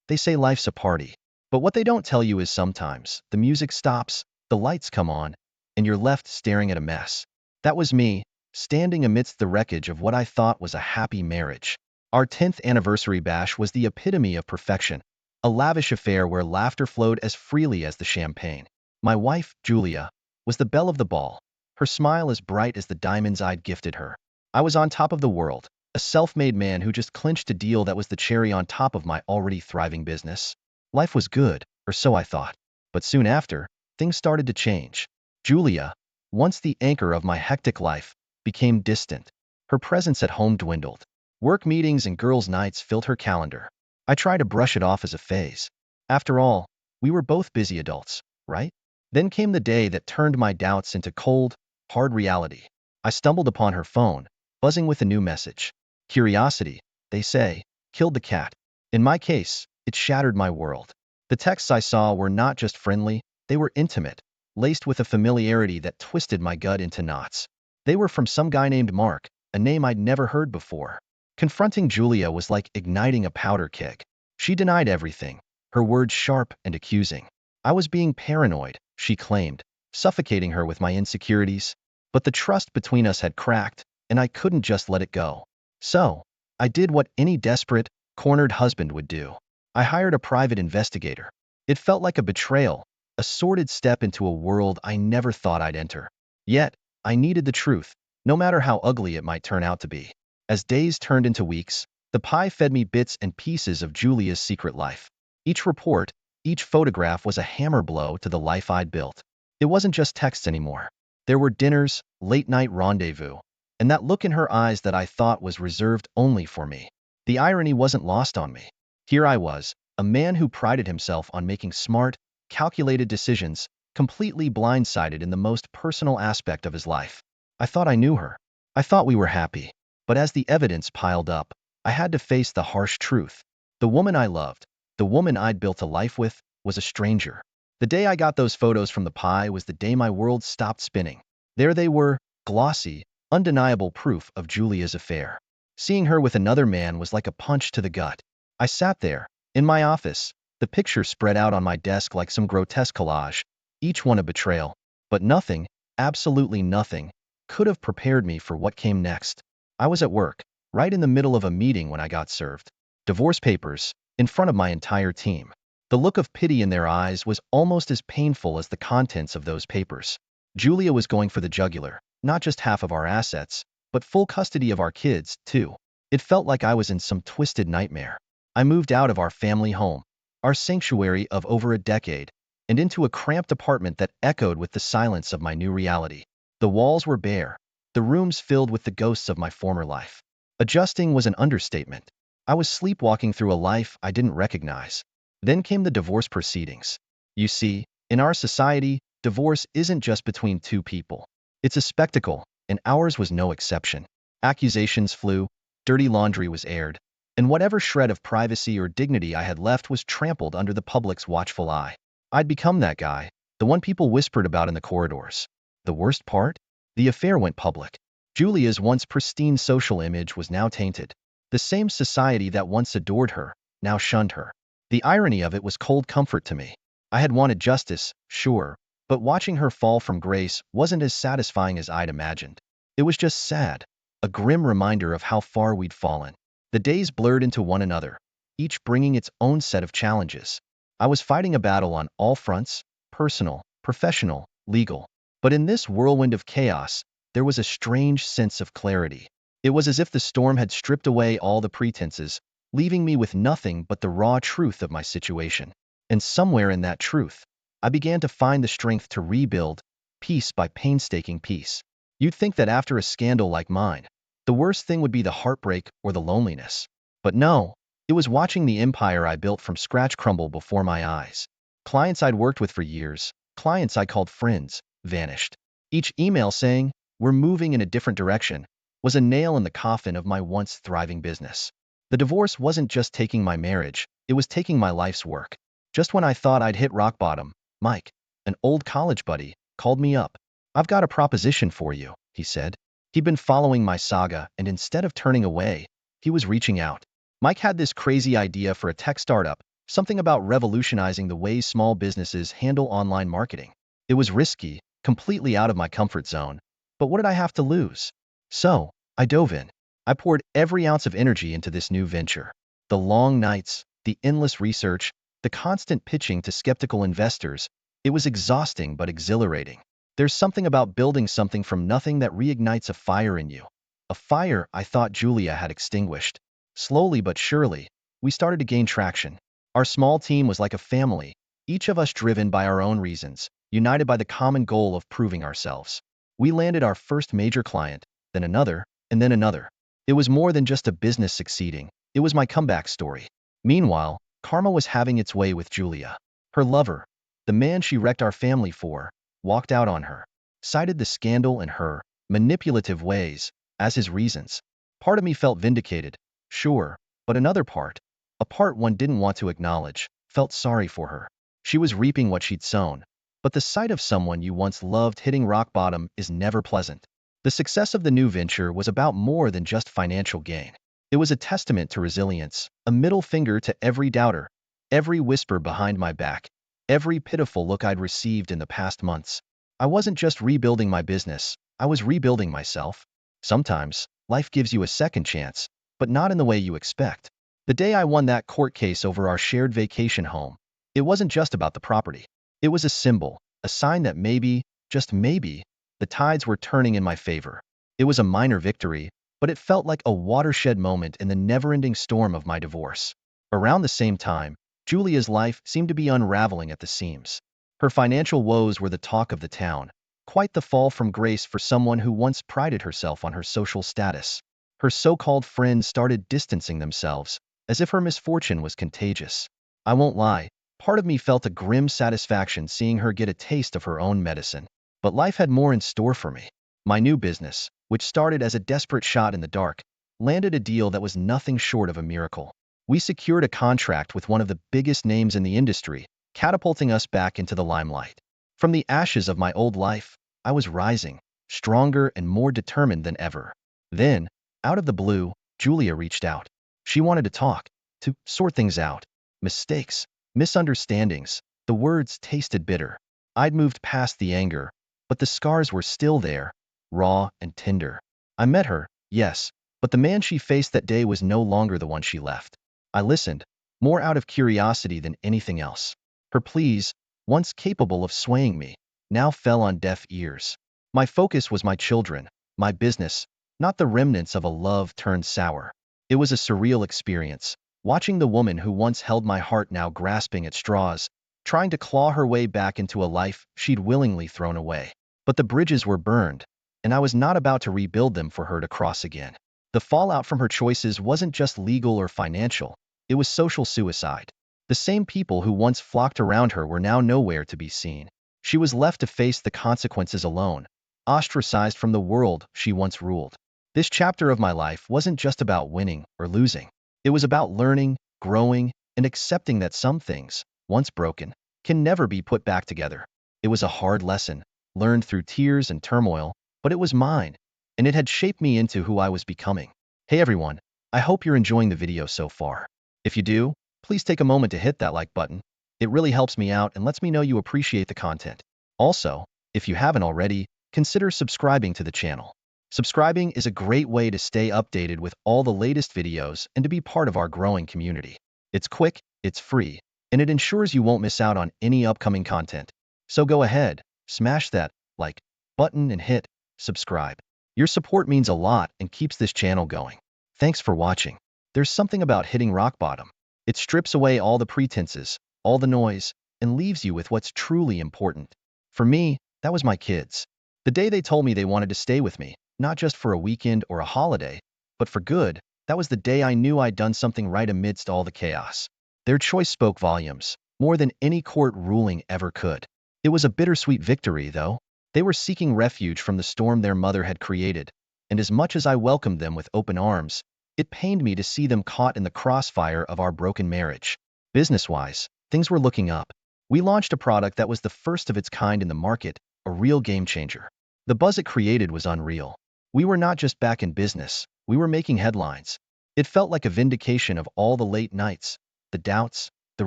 they say life's a party. But what they don't tell you is sometimes the music stops, the lights come on, and you're left staring at a mess. That was me, standing amidst the wreckage of what I thought was a happy marriage. Our 10th anniversary bash was the epitome of perfection, a lavish affair where laughter flowed as freely as the champagne. My wife, Julia, was the belle of the ball, her smile as bright as the diamonds I'd gifted her. I was on top of the world, a self-made man who just clinched a deal that was the cherry on top of my already thriving business. Life was good, or so I thought. But soon after, things started to change. Julia, once the anchor of my hectic life, became distant. Her presence at home dwindled. Work meetings and girls' nights filled her calendar. I tried to brush it off as a phase. After all, we were both busy adults, right? Then came the day that turned my doubts into cold, hard reality. I stumbled upon her phone, buzzing with a new message. Curiosity, they say, killed the cat. In my case, it shattered my world. The texts I saw were not just friendly, they were intimate, laced with a familiarity that twisted my gut into knots. They were from some guy named Mark, a name I'd never heard before. Confronting Julia was like igniting a powder keg. She denied everything, her words sharp and accusing. I was being paranoid, she claimed, suffocating her with my insecurities. But the trust between us had cracked, and I couldn't just let it go. So, I did what any desperate, cornered husband would do. I hired a private investigator. It felt like a betrayal, a sordid step into a world I never thought I'd enter. Yet, I needed the truth, no matter how ugly it might turn out to be. As days turned into weeks, the pie fed me bits and pieces of Julia's secret life. Each report, each photograph was a hammer blow to the life I'd built. It wasn't just texts anymore. There were dinners, late-night rendezvous, and that look in her eyes that I thought was reserved only for me. The irony wasn't lost on me. Here I was, a man who prided himself on making smart, calculated decisions, completely blindsided in the most personal aspect of his life. I thought I knew her. I thought we were happy. But as the evidence piled up, I had to face the harsh truth. The woman I loved, the woman I'd built a life with, was a stranger. The day I got those photos from the pie was the day my world stopped spinning. There they were, glossy, undeniable proof of Julia's affair. Seeing her with another man was like a punch to the gut. I sat there, in my office, the pictures spread out on my desk like some grotesque collage, each one a betrayal. But nothing, absolutely nothing, could have prepared me for what came next. I was at work, right in the middle of a meeting when I got served divorce papers, in front of my entire team. The look of pity in their eyes was almost as painful as the contents of those papers. Julia was going for the jugular, not just half of our assets, but full custody of our kids, too. It felt like I was in some twisted nightmare. I moved out of our family home, our sanctuary of over a decade, and into a cramped apartment that echoed with the silence of my new reality. The walls were bare, the rooms filled with the ghosts of my former life. Adjusting was an understatement. I was sleepwalking through a life I didn't recognize. Then came the divorce proceedings. You see, in our society, divorce isn't just between two people. It's a spectacle, and ours was no exception. Accusations flew, dirty laundry was aired, and whatever shred of privacy or dignity I had left was trampled under the public's watchful eye. I'd become that guy, the one people whispered about in the corridors. The worst part? The affair went public. Julia's once pristine social image was now tainted. The same society that once adored her, now shunned her. The irony of it was cold comfort to me. I had wanted justice, sure, but watching her fall from grace wasn't as satisfying as I'd imagined. It was just sad, a grim reminder of how far we'd fallen. The days blurred into one another, each bringing its own set of challenges. I was fighting a battle on all fronts, personal, professional, legal. But in this whirlwind of chaos, there was a strange sense of clarity. It was as if the storm had stripped away all the pretenses, leaving me with nothing but the raw truth of my situation. And somewhere in that truth, I began to find the strength to rebuild, piece by painstaking piece. You'd think that after a scandal like mine, the worst thing would be the heartbreak or the loneliness. But no, it was watching the empire I built from scratch crumble before my eyes. Clients I'd worked with for years, clients I called friends, vanished. Each email saying, "We're moving in a different direction," was a nail in the coffin of my once thriving business. The divorce wasn't just taking my marriage, it was taking my life's work. Just when I thought I'd hit rock bottom, Mike, an old college buddy, called me up. "I've got a proposition for you," he said. He'd been following my saga, and instead of turning away, he was reaching out. Mike had this crazy idea for a tech startup, something about revolutionizing the way small businesses handle online marketing. It was risky, completely out of my comfort zone, but what did I have to lose? So, I dove in. I poured every ounce of energy into this new venture. The long nights, the endless research, the constant pitching to skeptical investors. It was exhausting but exhilarating. There's something about building something from nothing that reignites a fire in you. A fire I thought Julia had extinguished. Slowly but surely, we started to gain traction. Our small team was like a family, each of us driven by our own reasons, united by the common goal of proving ourselves. We landed our first major client, then another, and then another. It was more than just a business succeeding, it was my comeback story. Meanwhile, karma was having its way with Julia. Her lover, the man she wrecked our family for, walked out on her, cited the scandal and her manipulative ways as his reasons. Part of me felt vindicated, sure, but another part, a part one didn't want to acknowledge, felt sorry for her. She was reaping what she'd sown. But the sight of someone you once loved hitting rock bottom is never pleasant. The success of the new venture was about more than just financial gain. It was a testament to resilience, a middle finger to every doubter, every whisper behind my back, every pitiful look I'd received in the past months. I wasn't just rebuilding my business, I was rebuilding myself. Sometimes, life gives you a second chance, but not in the way you expect. The day I won that court case over our shared vacation home, it wasn't just about the property. It was a symbol, a sign that maybe, just maybe, the tides were turning in my favor. It was a minor victory, but it felt like a watershed moment in the never-ending storm of my divorce. Around the same time, Julia's life seemed to be unraveling at the seams. Her financial woes were the talk of the town, quite the fall from grace for someone who once prided herself on her social status. Her so-called friends started distancing themselves, as if her misfortune was contagious. I won't lie, Part of me felt a grim satisfaction seeing her get a taste of her own medicine. But life had more in store for me. My new business, which started as a desperate shot in the dark, landed a deal that was nothing short of a miracle. We secured a contract with one of the biggest names in the industry, catapulting us back into the limelight. From the ashes of my old life, I was rising, stronger and more determined than ever. Then, out of the blue, Julia reached out. She wanted to talk, to sort things out. Mistakes, misunderstandings, the words tasted bitter. I'd moved past the anger, but the scars were still there, raw and tender. I met her, yes, but the man she faced that day was no longer the one she left. I listened, more out of curiosity than anything else. Her pleas, once capable of swaying me, now fell on deaf ears. My focus was my children, my business, not the remnants of a love turned sour. It was a surreal experience, watching the woman who once held my heart now grasping at straws, trying to claw her way back into a life she'd willingly thrown away. But the bridges were burned, and I was not about to rebuild them for her to cross again. The fallout from her choices wasn't just legal or financial, it was social suicide. The same people who once flocked around her were now nowhere to be seen. She was left to face the consequences alone, ostracized from the world she once ruled. This chapter of my life wasn't just about winning or losing. It was about learning, growing, and accepting that some things, once broken, can never be put back together. It was a hard lesson, learned through tears and turmoil, but it was mine, and it had shaped me into who I was becoming. Hey everyone, I hope you're enjoying the video so far. If you do, please take a moment to hit that like button. It really helps me out and lets me know you appreciate the content. Also, if you haven't already, consider subscribing to the channel. Subscribing is a great way to stay updated with all the latest videos and to be part of our growing community. It's quick, it's free, and it ensures you won't miss out on any upcoming content. So go ahead, smash that like button and hit subscribe. Your support means a lot and keeps this channel going. Thanks for watching. There's something about hitting rock bottom. It strips away all the pretenses, all the noise, and leaves you with what's truly important. For me, that was my kids. The day they told me they wanted to stay with me, not just for a weekend or a holiday, but for good, that was the day I knew I'd done something right amidst all the chaos. Their choice spoke volumes, more than any court ruling ever could. It was a bittersweet victory, though. They were seeking refuge from the storm their mother had created, and as much as I welcomed them with open arms, it pained me to see them caught in the crossfire of our broken marriage. Business-wise, things were looking up. We launched a product that was the first of its kind in the market, a real game changer. The buzz it created was unreal. We were not just back in business, we were making headlines. It felt like a vindication of all the late nights, the doubts, the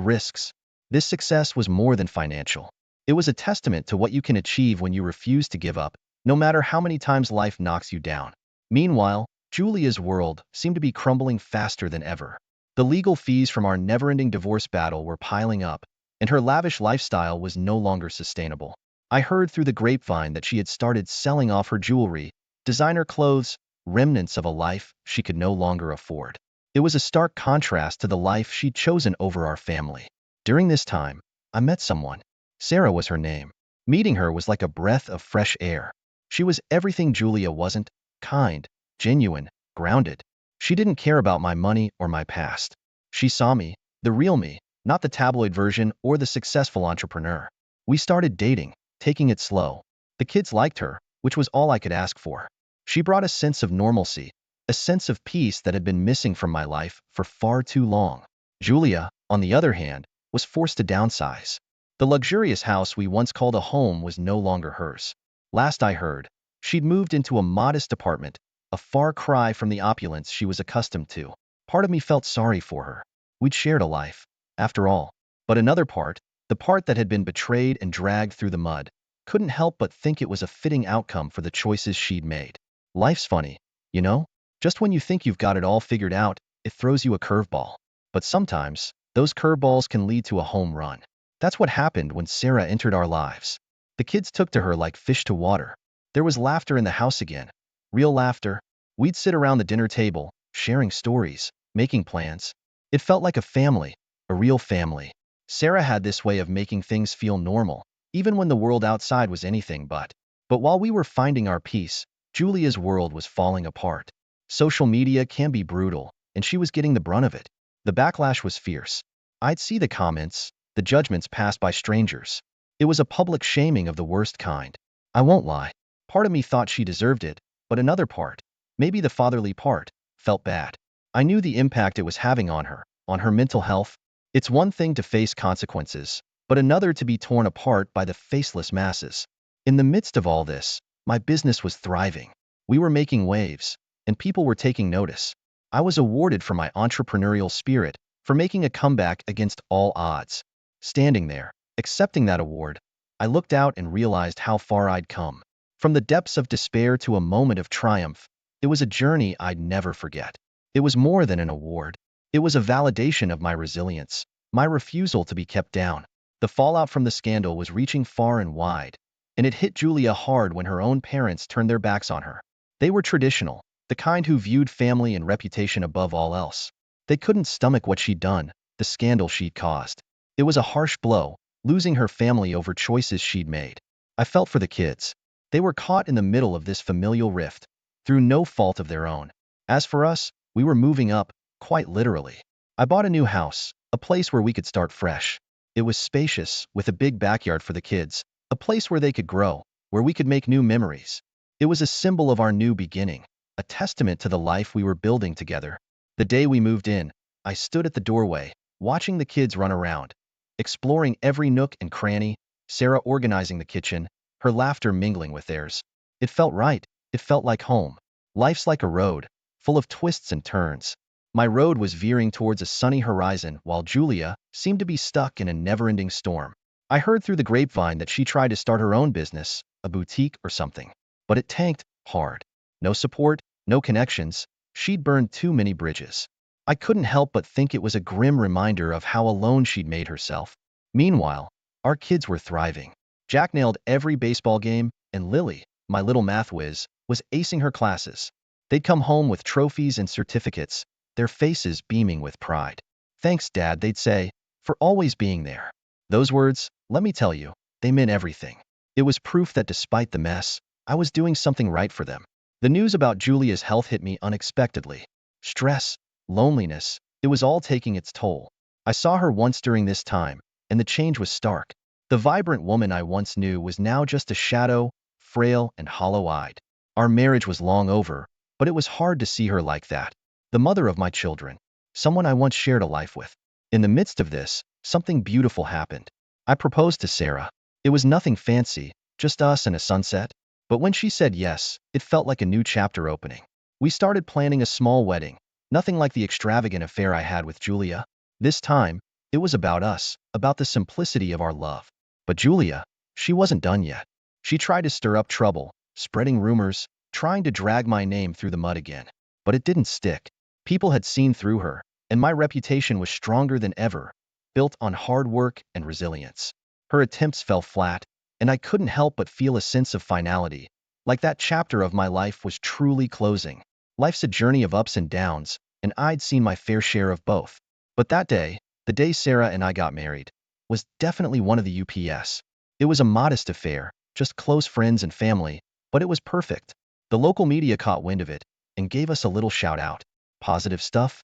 risks. This success was more than financial. It was a testament to what you can achieve when you refuse to give up, no matter how many times life knocks you down. Meanwhile, Julia's world seemed to be crumbling faster than ever. The legal fees from our never-ending divorce battle were piling up, and her lavish lifestyle was no longer sustainable. I heard through the grapevine that she had started selling off her jewelry, designer clothes, remnants of a life she could no longer afford. It was a stark contrast to the life she'd chosen over our family. During this time, I met someone. Sarah was her name. Meeting her was like a breath of fresh air. She was everything Julia wasn't: kind, genuine, grounded. She didn't care about my money or my past. She saw me, the real me, not the tabloid version or the successful entrepreneur. We started dating, taking it slow. The kids liked her, which was all I could ask for. She brought a sense of normalcy, a sense of peace that had been missing from my life for far too long. Julia, on the other hand, was forced to downsize. The luxurious house we once called a home was no longer hers. Last I heard, she'd moved into a modest apartment, a far cry from the opulence she was accustomed to. Part of me felt sorry for her. We'd shared a life, after all. But another part, the part that had been betrayed and dragged through the mud, couldn't help but think it was a fitting outcome for the choices she'd made. Life's funny, you know? Just when you think you've got it all figured out, it throws you a curveball. But sometimes, those curveballs can lead to a home run. That's what happened when Sarah entered our lives. The kids took to her like fish to water. There was laughter in the house again. Real laughter. We'd sit around the dinner table, sharing stories, making plans. It felt like a family, a real family. Sarah had this way of making things feel normal, even when the world outside was anything but. But while we were finding our peace, Julia's world was falling apart. Social media can be brutal, and she was getting the brunt of it. The backlash was fierce. I'd see the comments, the judgments passed by strangers. It was a public shaming of the worst kind. I won't lie. Part of me thought she deserved it, but another part, maybe the fatherly part, felt bad. I knew the impact it was having on her mental health. It's one thing to face consequences, but another to be torn apart by the faceless masses. In the midst of all this, my business was thriving. We were making waves, and people were taking notice. I was awarded for my entrepreneurial spirit, for making a comeback against all odds. Standing there, accepting that award, I looked out and realized how far I'd come. From the depths of despair to a moment of triumph, it was a journey I'd never forget. It was more than an award. It was a validation of my resilience, my refusal to be kept down. The fallout from the scandal was reaching far and wide, and it hit Julia hard when her own parents turned their backs on her. They were traditional, the kind who viewed family and reputation above all else. They couldn't stomach what she'd done, the scandal she'd caused. It was a harsh blow, losing her family over choices she'd made. I felt for the kids. They were caught in the middle of this familial rift, through no fault of their own. As for us, we were moving up, quite literally. I bought a new house, a place where we could start fresh. It was spacious, with a big backyard for the kids, a place where they could grow, where we could make new memories. It was a symbol of our new beginning, a testament to the life we were building together. The day we moved in, I stood at the doorway, watching the kids run around, exploring every nook and cranny, Sarah organizing the kitchen, her laughter mingling with theirs. It felt right. It felt like home. Life's like a road, full of twists and turns. My road was veering towards a sunny horizon while Julia seemed to be stuck in a never-ending storm. I heard through the grapevine that she tried to start her own business, a boutique or something. But it tanked hard. No support, no connections. She'd burned too many bridges. I couldn't help but think it was a grim reminder of how alone she'd made herself. Meanwhile, our kids were thriving. Jack nailed every baseball game, and Lily, my little math whiz, was acing her classes. They'd come home with trophies and certificates, their faces beaming with pride. "Thanks, Dad," they'd say, "for always being there." Those words, let me tell you, they meant everything. It was proof that despite the mess, I was doing something right for them. The news about Julia's health hit me unexpectedly. Stress, loneliness, it was all taking its toll. I saw her once during this time, and the change was stark. The vibrant woman I once knew was now just a shadow, frail and hollow-eyed. Our marriage was long over, but it was hard to see her like that. The mother of my children, someone I once shared a life with. In the midst of this, something beautiful happened. I proposed to Sarah. It was nothing fancy, just us and a sunset. But when she said yes, it felt like a new chapter opening. We started planning a small wedding, nothing like the extravagant affair I had with Julia. This time, it was about us, about the simplicity of our love. But Julia, she wasn't done yet. She tried to stir up trouble, spreading rumors, trying to drag my name through the mud again. But it didn't stick. People had seen through her, and my reputation was stronger than ever, built on hard work and resilience. Her attempts fell flat, and I couldn't help but feel a sense of finality, like that chapter of my life was truly closing. Life's a journey of ups and downs, and I'd seen my fair share of both. But that day, the day Sarah and I got married, was definitely one of the UPS. It was a modest affair, just close friends and family, but it was perfect. The local media caught wind of it and gave us a little shout out. Positive stuff?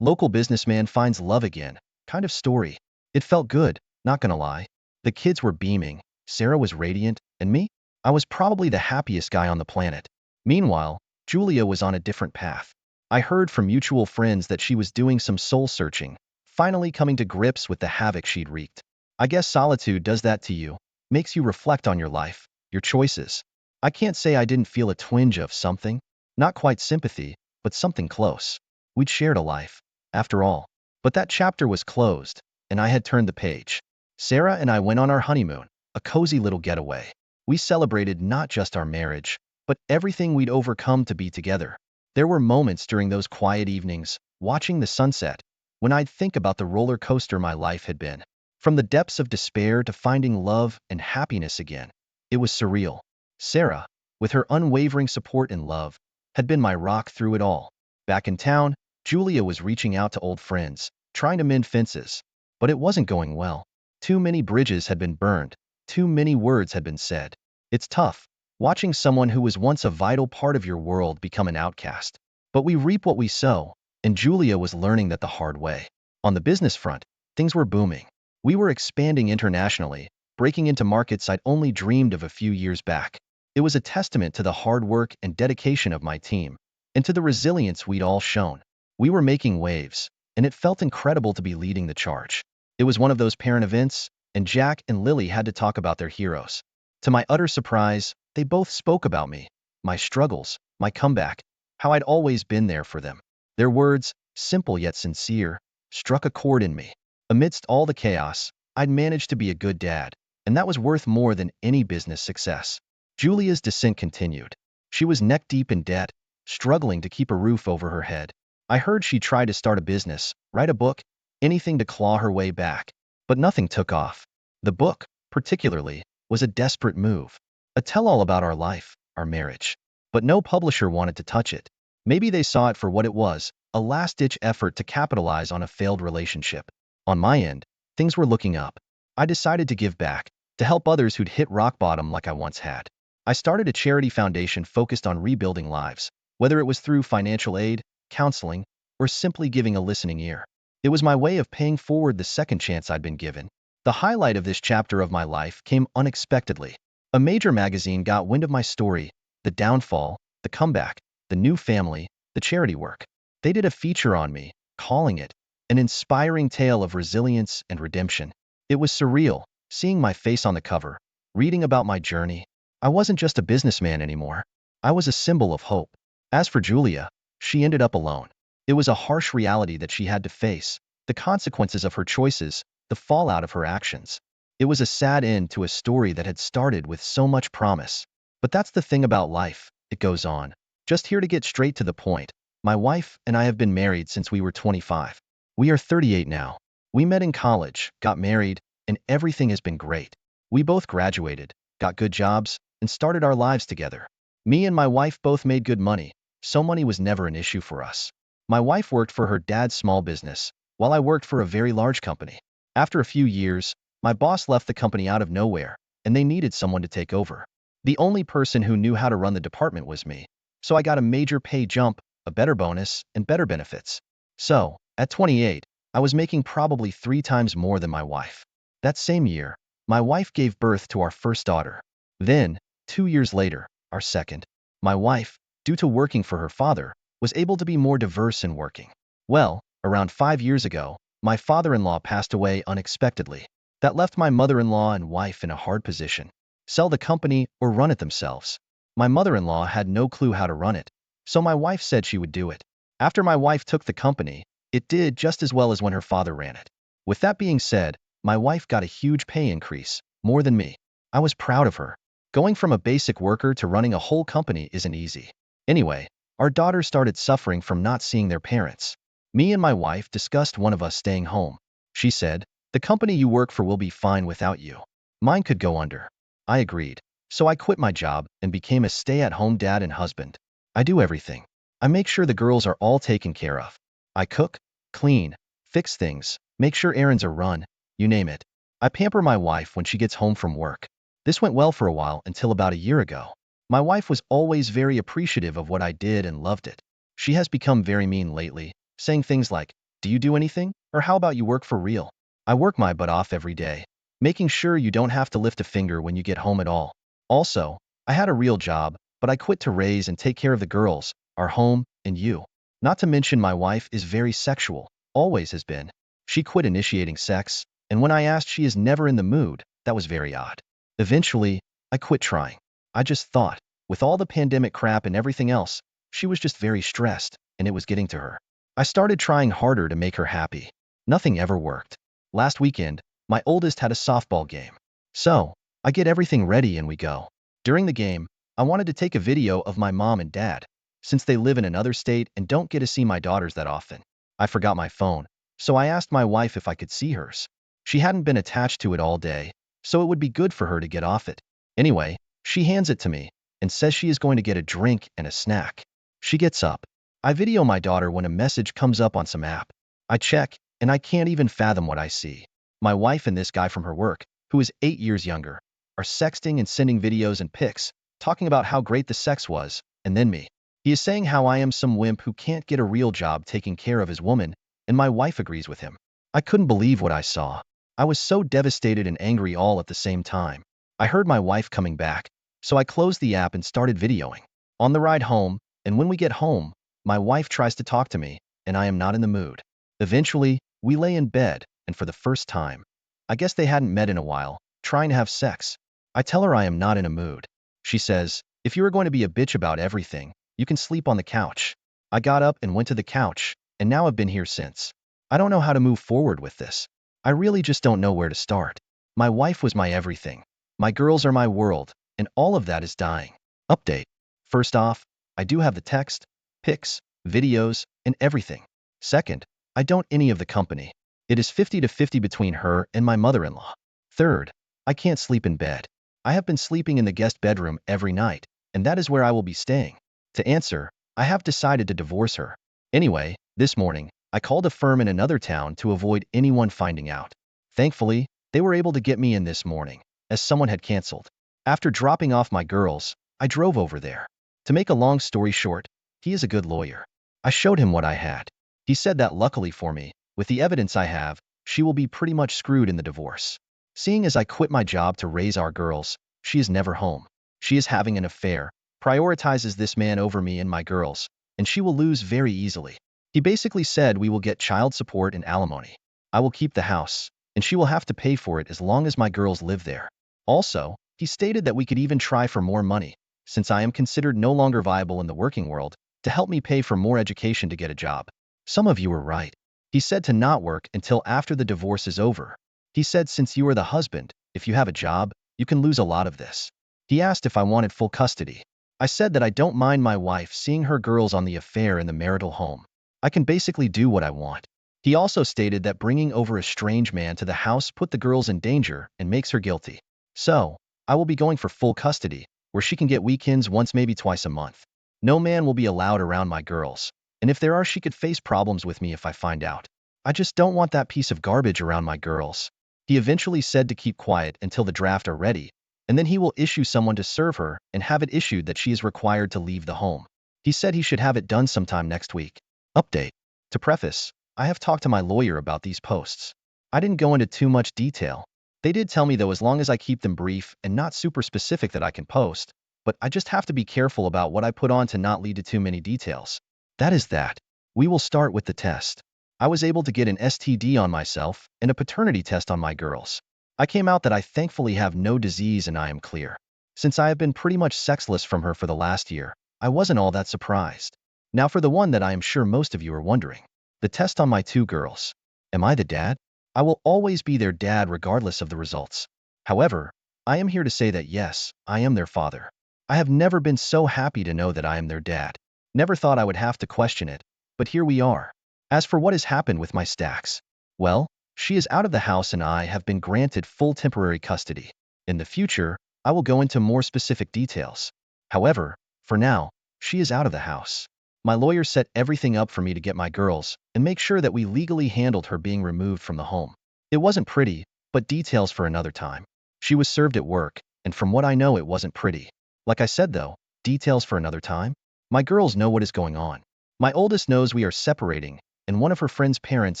Local businessman finds love again, kind of story. It felt good, not gonna lie. The kids were beaming, Sarah was radiant, and me? I was probably the happiest guy on the planet. Meanwhile, Julia was on a different path. I heard from mutual friends that she was doing some soul searching, finally coming to grips with the havoc she'd wreaked. I guess solitude does that to you, makes you reflect on your life, your choices. I can't say I didn't feel a twinge of something, not quite sympathy, but something close. We'd shared a life, after all. But that chapter was closed, and I had turned the page. Sarah and I went on our honeymoon, a cozy little getaway. We celebrated not just our marriage, but everything we'd overcome to be together. There were moments during those quiet evenings, watching the sunset, when I'd think about the roller coaster my life had been. From the depths of despair to finding love and happiness again. It was surreal. Sarah, with her unwavering support and love, had been my rock through it all. Back in town, Julia was reaching out to old friends, trying to mend fences. But it wasn't going well. Too many bridges had been burned. Too many words had been said. It's tough, watching someone who was once a vital part of your world become an outcast. But we reap what we sow, and Julia was learning that the hard way. On the business front, things were booming. We were expanding internationally, breaking into markets I'd only dreamed of a few years back. It was a testament to the hard work and dedication of my team, and to the resilience we'd all shown. We were making waves, and it felt incredible to be leading the charge. It was one of those parent events, and Jack and Lily had to talk about their heroes. To my utter surprise, they both spoke about me, my struggles, my comeback, how I'd always been there for them. Their words, simple yet sincere, struck a chord in me. Amidst all the chaos, I'd managed to be a good dad, and that was worth more than any business success. Julia's descent continued. She was neck-deep in debt, struggling to keep a roof over her head. I heard she tried to start a business, write a book, anything to claw her way back. But nothing took off. The book, particularly, was a desperate move. A tell-all about our life, our marriage. But no publisher wanted to touch it. Maybe they saw it for what it was, a last-ditch effort to capitalize on a failed relationship. On my end, things were looking up. I decided to give back, to help others who'd hit rock bottom like I once had. I started a charity foundation focused on rebuilding lives, whether it was through financial aid, counseling, or simply giving a listening ear. It was my way of paying forward the second chance I'd been given. The highlight of this chapter of my life came unexpectedly. A major magazine got wind of my story, the downfall, the comeback, the new family, the charity work. They did a feature on me, calling it an inspiring tale of resilience and redemption. It was surreal, seeing my face on the cover, reading about my journey. I wasn't just a businessman anymore. I was a symbol of hope. As for Julia, she ended up alone. It was a harsh reality that she had to face, the consequences of her choices, the fallout of her actions. It was a sad end to a story that had started with so much promise. But that's the thing about life, it goes on. Just here to get straight to the point, my wife and I have been married since we were 25. We are 38 now. We met in college, got married, and everything has been great. We both graduated, got good jobs, and started our lives together. Me and my wife both made good money, so money was never an issue for us. My wife worked for her dad's small business, while I worked for a very large company. After a few years, my boss left the company out of nowhere, and they needed someone to take over. The only person who knew how to run the department was me, so I got a major pay jump, a better bonus, and better benefits. So, at 28, I was making probably 3 times more than my wife. That same year, my wife gave birth to our first daughter. Then, 2 years later, our second. My wife, due to working for her father, was able to be more diverse in working. Well, around 5 years ago, my father-in-law passed away unexpectedly. That left my mother-in-law and wife in a hard position. Sell the company or run it themselves. My mother-in-law had no clue how to run it, so my wife said she would do it. After my wife took the company, it did just as well as when her father ran it. With that being said, my wife got a huge pay increase, more than me. I was proud of her. Going from a basic worker to running a whole company isn't easy. Anyway, our daughters started suffering from not seeing their parents. Me and my wife discussed one of us staying home. She said, "The company you work for will be fine without you. Mine could go under." I agreed. So I quit my job and became a stay-at-home dad and husband. I do everything. I make sure the girls are all taken care of. I cook, clean, fix things, make sure errands are run, you name it. I pamper my wife when she gets home from work. This went well for a while until about a year ago. My wife was always very appreciative of what I did and loved it. She has become very mean lately, saying things like, "Do you do anything? Or how about you work for real?" I work my butt off every day, making sure you don't have to lift a finger when you get home at all. Also, I had a real job, but I quit to raise and take care of the girls, our home, and you. Not to mention my wife is very sexual, always has been. She quit initiating sex, and when I asked, she is never in the mood. That was very odd. Eventually, I quit trying. I just thought, with all the pandemic crap and everything else, she was just very stressed, and it was getting to her. I started trying harder to make her happy. Nothing ever worked. Last weekend, my oldest had a softball game. So, I get everything ready and we go. During the game, I wanted to take a video of my mom and dad, since they live in another state and don't get to see my daughters that often. I forgot my phone, so I asked my wife if I could see hers. She hadn't been attached to it all day, so it would be good for her to get off it. Anyway, she hands it to me and says she is going to get a drink and a snack. She gets up. I video my daughter when a message comes up on some app. I check, and I can't even fathom what I see. My wife and this guy from her work, who is 8 years younger, are sexting and sending videos and pics, talking about how great the sex was, and then me. He is saying how I am some wimp who can't get a real job taking care of his woman, and my wife agrees with him. I couldn't believe what I saw. I was so devastated and angry all at the same time. I heard my wife coming back, so I closed the app and started videoing. On the ride home, and when we get home, my wife tries to talk to me, and I am not in the mood. Eventually, we lay in bed, and for the first time, I guess they hadn't met in a while, trying to have sex. I tell her I am not in a mood. She says, if you are going to be a bitch about everything, you can sleep on the couch. I got up and went to the couch, and now I've been here since. I don't know how to move forward with this. I really just don't know where to start. My wife was my everything. My girls are my world, and all of that is dying. Update. First off, I do have the text, pics, videos, and everything. Second, I don't any of the company. It is 50 to 50 between her and my mother-in-law. Third, I can't sleep in bed. I have been sleeping in the guest bedroom every night, and that is where I will be staying. To answer, I have decided to divorce her. Anyway, this morning, I called a firm in another town to avoid anyone finding out. Thankfully, they were able to get me in this morning, as someone had canceled. After dropping off my girls, I drove over there. To make a long story short, he is a good lawyer. I showed him what I had. He said that luckily for me, with the evidence I have, she will be pretty much screwed in the divorce. Seeing as I quit my job to raise our girls, she is never home. She is having an affair, prioritizes this man over me and my girls, and she will lose very easily. He basically said we will get child support and alimony. I will keep the house, and she will have to pay for it as long as my girls live there. Also, he stated that we could even try for more money, since I am considered no longer viable in the working world, to help me pay for more education to get a job. Some of you were right. He said to not work until after the divorce is over. He said since you are the husband, if you have a job, you can lose a lot of this. He asked if I wanted full custody. I said that I don't mind my wife seeing her girls on the affair in the marital home. I can basically do what I want. He also stated that bringing over a strange man to the house put the girls in danger and makes her guilty. So, I will be going for full custody, where she can get weekends once maybe twice a month. No man will be allowed around my girls, and if there are she could face problems with me if I find out. I just don't want that piece of garbage around my girls. He eventually said to keep quiet until the draft are ready, and then he will issue someone to serve her and have it issued that she is required to leave the home. He said he should have it done sometime next week. Update. To preface, I have talked to my lawyer about these posts. I didn't go into too much detail. They did tell me though as long as I keep them brief and not super specific that I can post, but I just have to be careful about what I put on to not lead to too many details. That is that. We will start with the test. I was able to get an STD on myself and a paternity test on my girls. I came out that I thankfully have no disease and I am clear. Since I have been pretty much sexless from her for the last year, I wasn't all that surprised. Now for the one that I am sure most of you are wondering. The test on my two girls. Am I the dad? I will always be their dad regardless of the results. However, I am here to say that yes, I am their father. I have never been so happy to know that I am their dad. Never thought I would have to question it, but here we are. As for what has happened with my stacks, well, she is out of the house and I have been granted full temporary custody. In the future, I will go into more specific details. However, for now, she is out of the house. My lawyer set everything up for me to get my girls and make sure that we legally handled her being removed from the home. It wasn't pretty, but details for another time. She was served at work, and from what I know it wasn't pretty. Like I said though, details for another time. My girls know what is going on. My oldest knows we are separating, and one of her friend's parents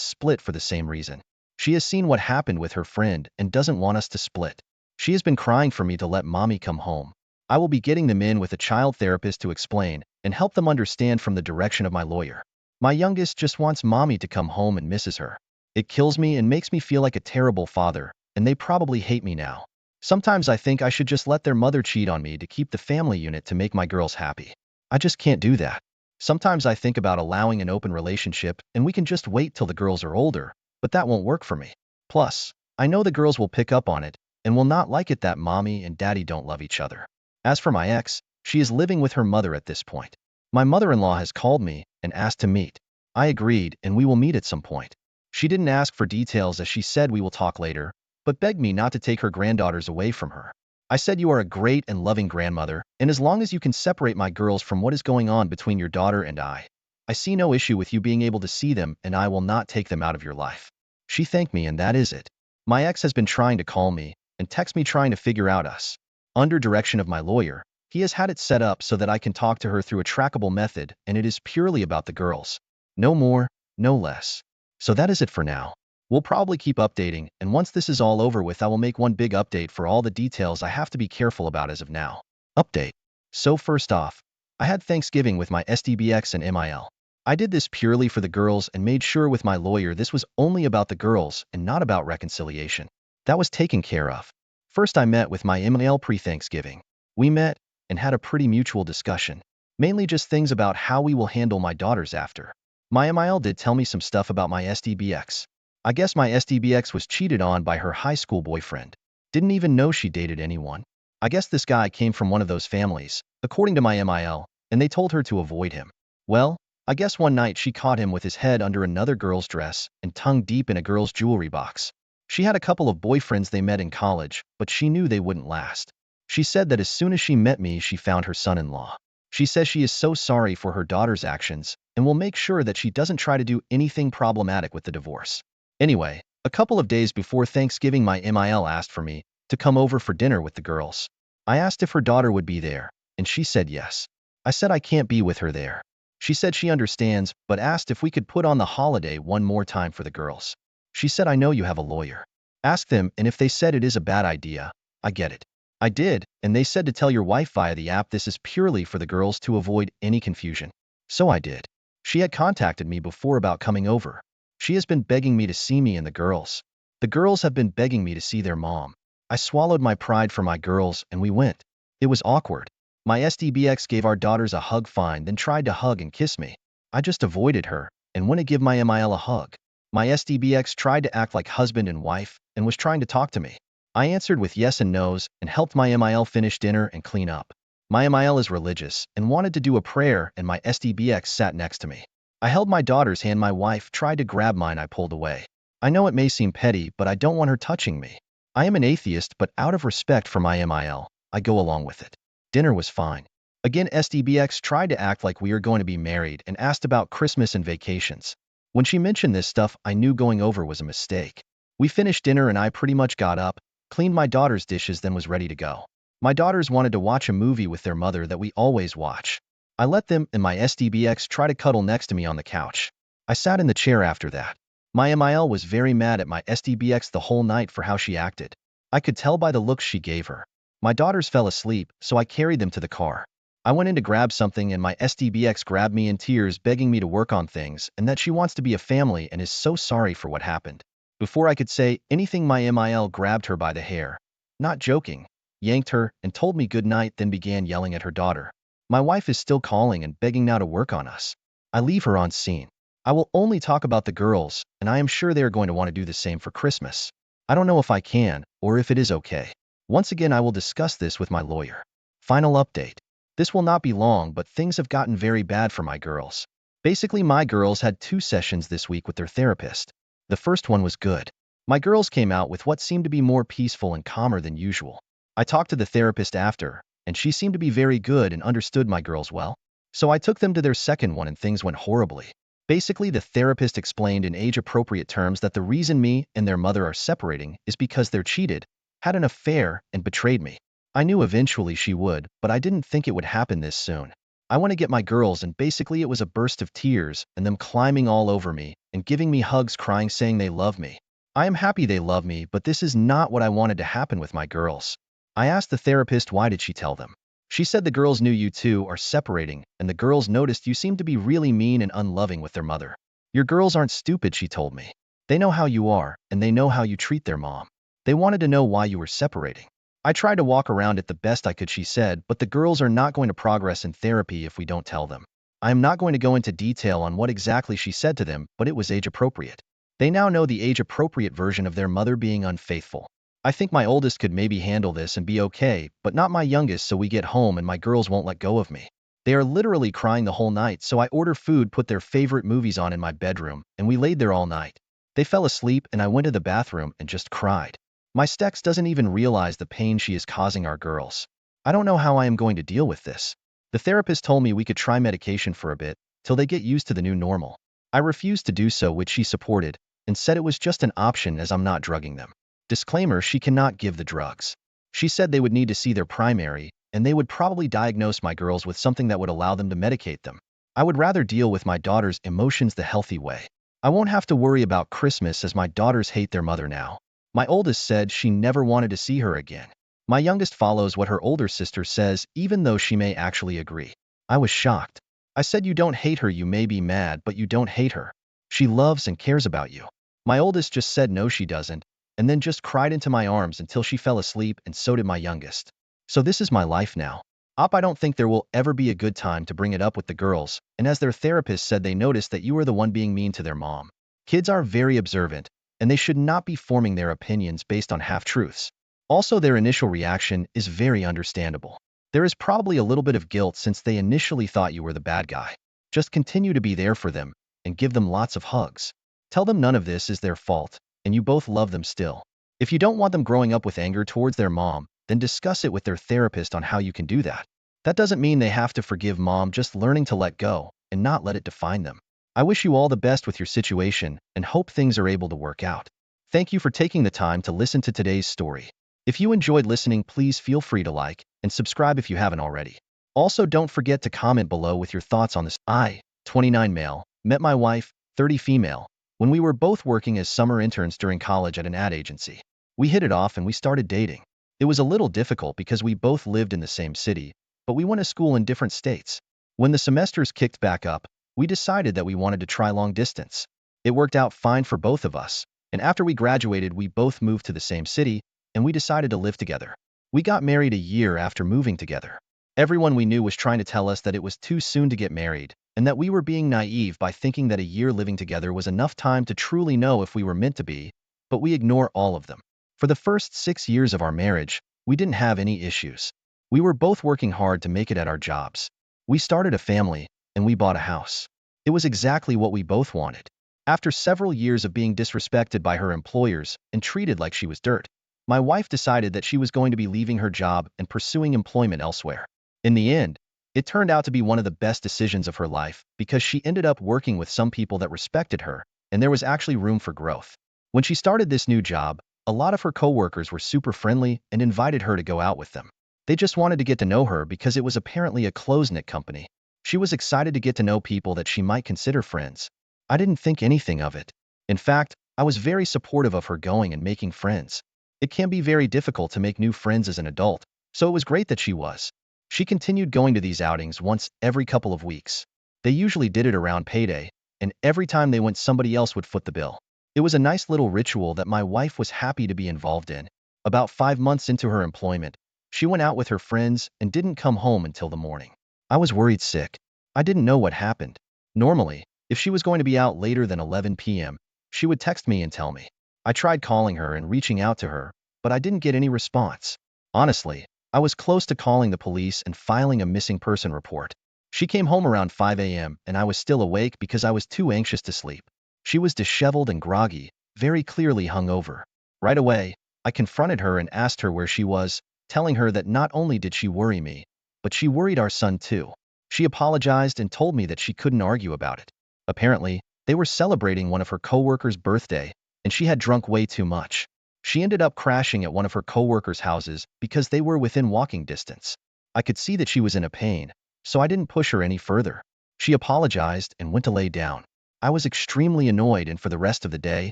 split for the same reason. She has seen what happened with her friend and doesn't want us to split. She has been crying for me to let mommy come home. I will be getting them in with a child therapist to explain and help them understand from the direction of my lawyer. My youngest just wants mommy to come home and misses her. It kills me and makes me feel like a terrible father, and they probably hate me now. Sometimes I think I should just let their mother cheat on me to keep the family unit to make my girls happy. I just can't do that. Sometimes I think about allowing an open relationship and we can just wait till the girls are older, but that won't work for me. Plus, I know the girls will pick up on it and will not like it that mommy and daddy don't love each other. As for my ex, she is living with her mother at this point. My mother-in-law has called me and asked to meet. I agreed and we will meet at some point. She didn't ask for details as she said we will talk later, but begged me not to take her granddaughters away from her. I said you are a great and loving grandmother, and as long as you can separate my girls from what is going on between your daughter and I see no issue with you being able to see them and I will not take them out of your life. She thanked me and that is it. My ex has been trying to call me and text me trying to figure out us. Under direction of my lawyer, he has had it set up so that I can talk to her through a trackable method and it is purely about the girls. No more, no less. So that is it for now. We'll probably keep updating, and once this is all over with, I will make one big update for all the details I have to be careful about as of now. Update. So first off, I had Thanksgiving with my SDBX and MIL. I did this purely for the girls and made sure with my lawyer this was only about the girls and not about reconciliation. That was taken care of. First I met with my MIL pre-Thanksgiving. We met and had a pretty mutual discussion, mainly just things about how we will handle my daughters after. My MIL did tell me some stuff about my SDBX. I guess my SDBX was cheated on by her high school boyfriend. Didn't even know she dated anyone. I guess this guy came from one of those families, according to my MIL, and they told her to avoid him. Well, I guess one night she caught him with his head under another girl's dress and tongue deep in a girl's jewelry box. She had a couple of boyfriends they met in college, but she knew they wouldn't last. She said that as soon as she met me, she found her son-in-law. She says she is so sorry for her daughter's actions and will make sure that she doesn't try to do anything problematic with the divorce. Anyway, a couple of days before Thanksgiving, my MIL asked for me to come over for dinner with the girls. I asked if her daughter would be there, and she said yes. I said I can't be with her there. She said she understands, but asked if we could put on the holiday one more time for the girls. She said, I know you have a lawyer. Ask them, and if they said it is a bad idea, I get it. I did, and they said to tell your wife via the app this is purely for the girls to avoid any confusion. So I did. She had contacted me before about coming over. She has been begging me to see me and the girls. The girls have been begging me to see their mom. I swallowed my pride for my girls and we went. It was awkward. My SDBX gave our daughters a hug fine, then tried to hug and kiss me. I just avoided her and went to give my MIL a hug. My SDBX tried to act like husband and wife and was trying to talk to me. I answered with yes and no's and helped my MIL finish dinner and clean up. My MIL is religious and wanted to do a prayer, and my SDBX sat next to me. I held my daughter's hand. My wife tried to grab mine. I pulled away. I know it may seem petty, but I don't want her touching me. I am an atheist, but out of respect for my MIL, I go along with it. Dinner was fine. Again, SDBX tried to act like we are going to be married and asked about Christmas and vacations. When she mentioned this stuff, I knew going over was a mistake. We finished dinner and I pretty much got up, cleaned my daughter's dishes, then was ready to go. My daughters wanted to watch a movie with their mother that we always watch. I let them and my SDBX try to cuddle next to me on the couch. I sat in the chair after that. My MIL was very mad at my SDBX the whole night for how she acted. I could tell by the looks she gave her. My daughters fell asleep, so I carried them to the car. I went in to grab something and my SDBX grabbed me in tears, begging me to work on things and that she wants to be a family and is so sorry for what happened. Before I could say anything, my MIL grabbed her by the hair. Not joking. Yanked her and told me good night, then began yelling at her daughter. My wife is still calling and begging now to work on us. I leave her on scene. I will only talk about the girls, and I am sure they are going to want to do the same for Christmas. I don't know if I can, or if it is okay. Once again, I will discuss this with my lawyer. Final update. This will not be long, but things have gotten very bad for my girls. Basically, my girls had 2 sessions this week with their therapist. The first one was good. My girls came out with what seemed to be more peaceful and calmer than usual. I talked to the therapist after, and she seemed to be very good and understood my girls well. So I took them to their second one and things went horribly. Basically, the therapist explained in age-appropriate terms that the reason me and their mother are separating is because they're cheated, had an affair, and betrayed me. I knew eventually she would, but I didn't think it would happen this soon. I want to get my girls, and basically it was a burst of tears and them climbing all over me and giving me hugs, crying, saying they love me. I am happy they love me, but this is not what I wanted to happen with my girls. I asked the therapist why did she tell them. She said the girls knew you two are separating, and the girls noticed you seem to be really mean and unloving with their mother. Your girls aren't stupid, she told me. They know how you are, and they know how you treat their mom. They wanted to know why you were separating. I tried to walk around it the best I could, she said, but the girls are not going to progress in therapy if we don't tell them. I am not going to go into detail on what exactly she said to them, but it was age-appropriate. They now know the age-appropriate version of their mother being unfaithful. I think my oldest could maybe handle this and be okay, but not my youngest, so we get home and my girls won't let go of me. They are literally crying the whole night, so I order food, put their favorite movies on in my bedroom, and we laid there all night. They fell asleep and I went to the bathroom and just cried. My Stex doesn't even realize the pain she is causing our girls. I don't know how I am going to deal with this. The therapist told me we could try medication for a bit, till they get used to the new normal. I refused to do so, which she supported, and said it was just an option as I'm not drugging them. Disclaimer, she cannot give the drugs. She said they would need to see their primary, and they would probably diagnose my girls with something that would allow them to medicate them. I would rather deal with my daughter's emotions the healthy way. I won't have to worry about Christmas as my daughters hate their mother now. My oldest said she never wanted to see her again. My youngest follows what her older sister says, even though she may actually agree. I was shocked. I said, you don't hate her, you may be mad, but you don't hate her. She loves and cares about you. My oldest just said no she doesn't, and then just cried into my arms until she fell asleep, and so did my youngest. So this is my life now. I don't think there will ever be a good time to bring it up with the girls, and as their therapist said, they noticed that you were the one being mean to their mom. Kids are very observant, and they should not be forming their opinions based on half-truths. Also, their initial reaction is very understandable. There is probably a little bit of guilt since they initially thought you were the bad guy. Just continue to be there for them, and give them lots of hugs. Tell them none of this is their fault, and you both love them still. If you don't want them growing up with anger towards their mom, then discuss it with their therapist on how you can do that. That doesn't mean they have to forgive mom, just learning to let go and not let it define them. I wish you all the best with your situation and hope things are able to work out. Thank you for taking the time to listen to today's story. If you enjoyed listening, please feel free to like and subscribe if you haven't already. Also, don't forget to comment below with your thoughts on this. I, 29 male, met my wife, 30 female, when we were both working as summer interns during college at an ad agency. We hit it off and we started dating. It was a little difficult because we both lived in the same city, but we went to school in different states. When the semesters kicked back up, we decided that we wanted to try long distance. It worked out fine for both of us, and after we graduated, we both moved to the same city, and we decided to live together. We got married a year after moving together. Everyone we knew was trying to tell us that it was too soon to get married, and that we were being naive by thinking that a year living together was enough time to truly know if we were meant to be, but we ignore all of them. For the first 6 years of our marriage, we didn't have any issues. We were both working hard to make it at our jobs. We started a family, and we bought a house. It was exactly what we both wanted. After several years of being disrespected by her employers and treated like she was dirt, my wife decided that she was going to be leaving her job and pursuing employment elsewhere. In the end, it turned out to be one of the best decisions of her life because she ended up working with some people that respected her, and there was actually room for growth. When she started this new job, a lot of her coworkers were super friendly and invited her to go out with them. They just wanted to get to know her because it was apparently a close-knit company. She was excited to get to know people that she might consider friends. I didn't think anything of it. In fact, I was very supportive of her going and making friends. It can be very difficult to make new friends as an adult, so it was great that she was. She continued going to these outings once every couple of weeks. They usually did it around payday, and every time they went, somebody else would foot the bill. It was a nice little ritual that my wife was happy to be involved in. About 5 months into her employment, she went out with her friends and didn't come home until the morning. I was worried sick. I didn't know what happened. Normally, if she was going to be out later than 11 p.m., she would text me and tell me. I tried calling her and reaching out to her, but I didn't get any response. Honestly, I was close to calling the police and filing a missing person report. She came home around 5 a.m. and I was still awake because I was too anxious to sleep. She was disheveled and groggy, very clearly hungover. Right away, I confronted her and asked her where she was, telling her that not only did she worry me, but she worried our son too. She apologized and told me that she couldn't argue about it. Apparently, they were celebrating one of her coworkers' birthday, and she had drunk way too much. She ended up crashing at one of her coworkers' houses because they were within walking distance. I could see that she was in a pain, so I didn't push her any further. She apologized and went to lay down. I was extremely annoyed, and for the rest of the day,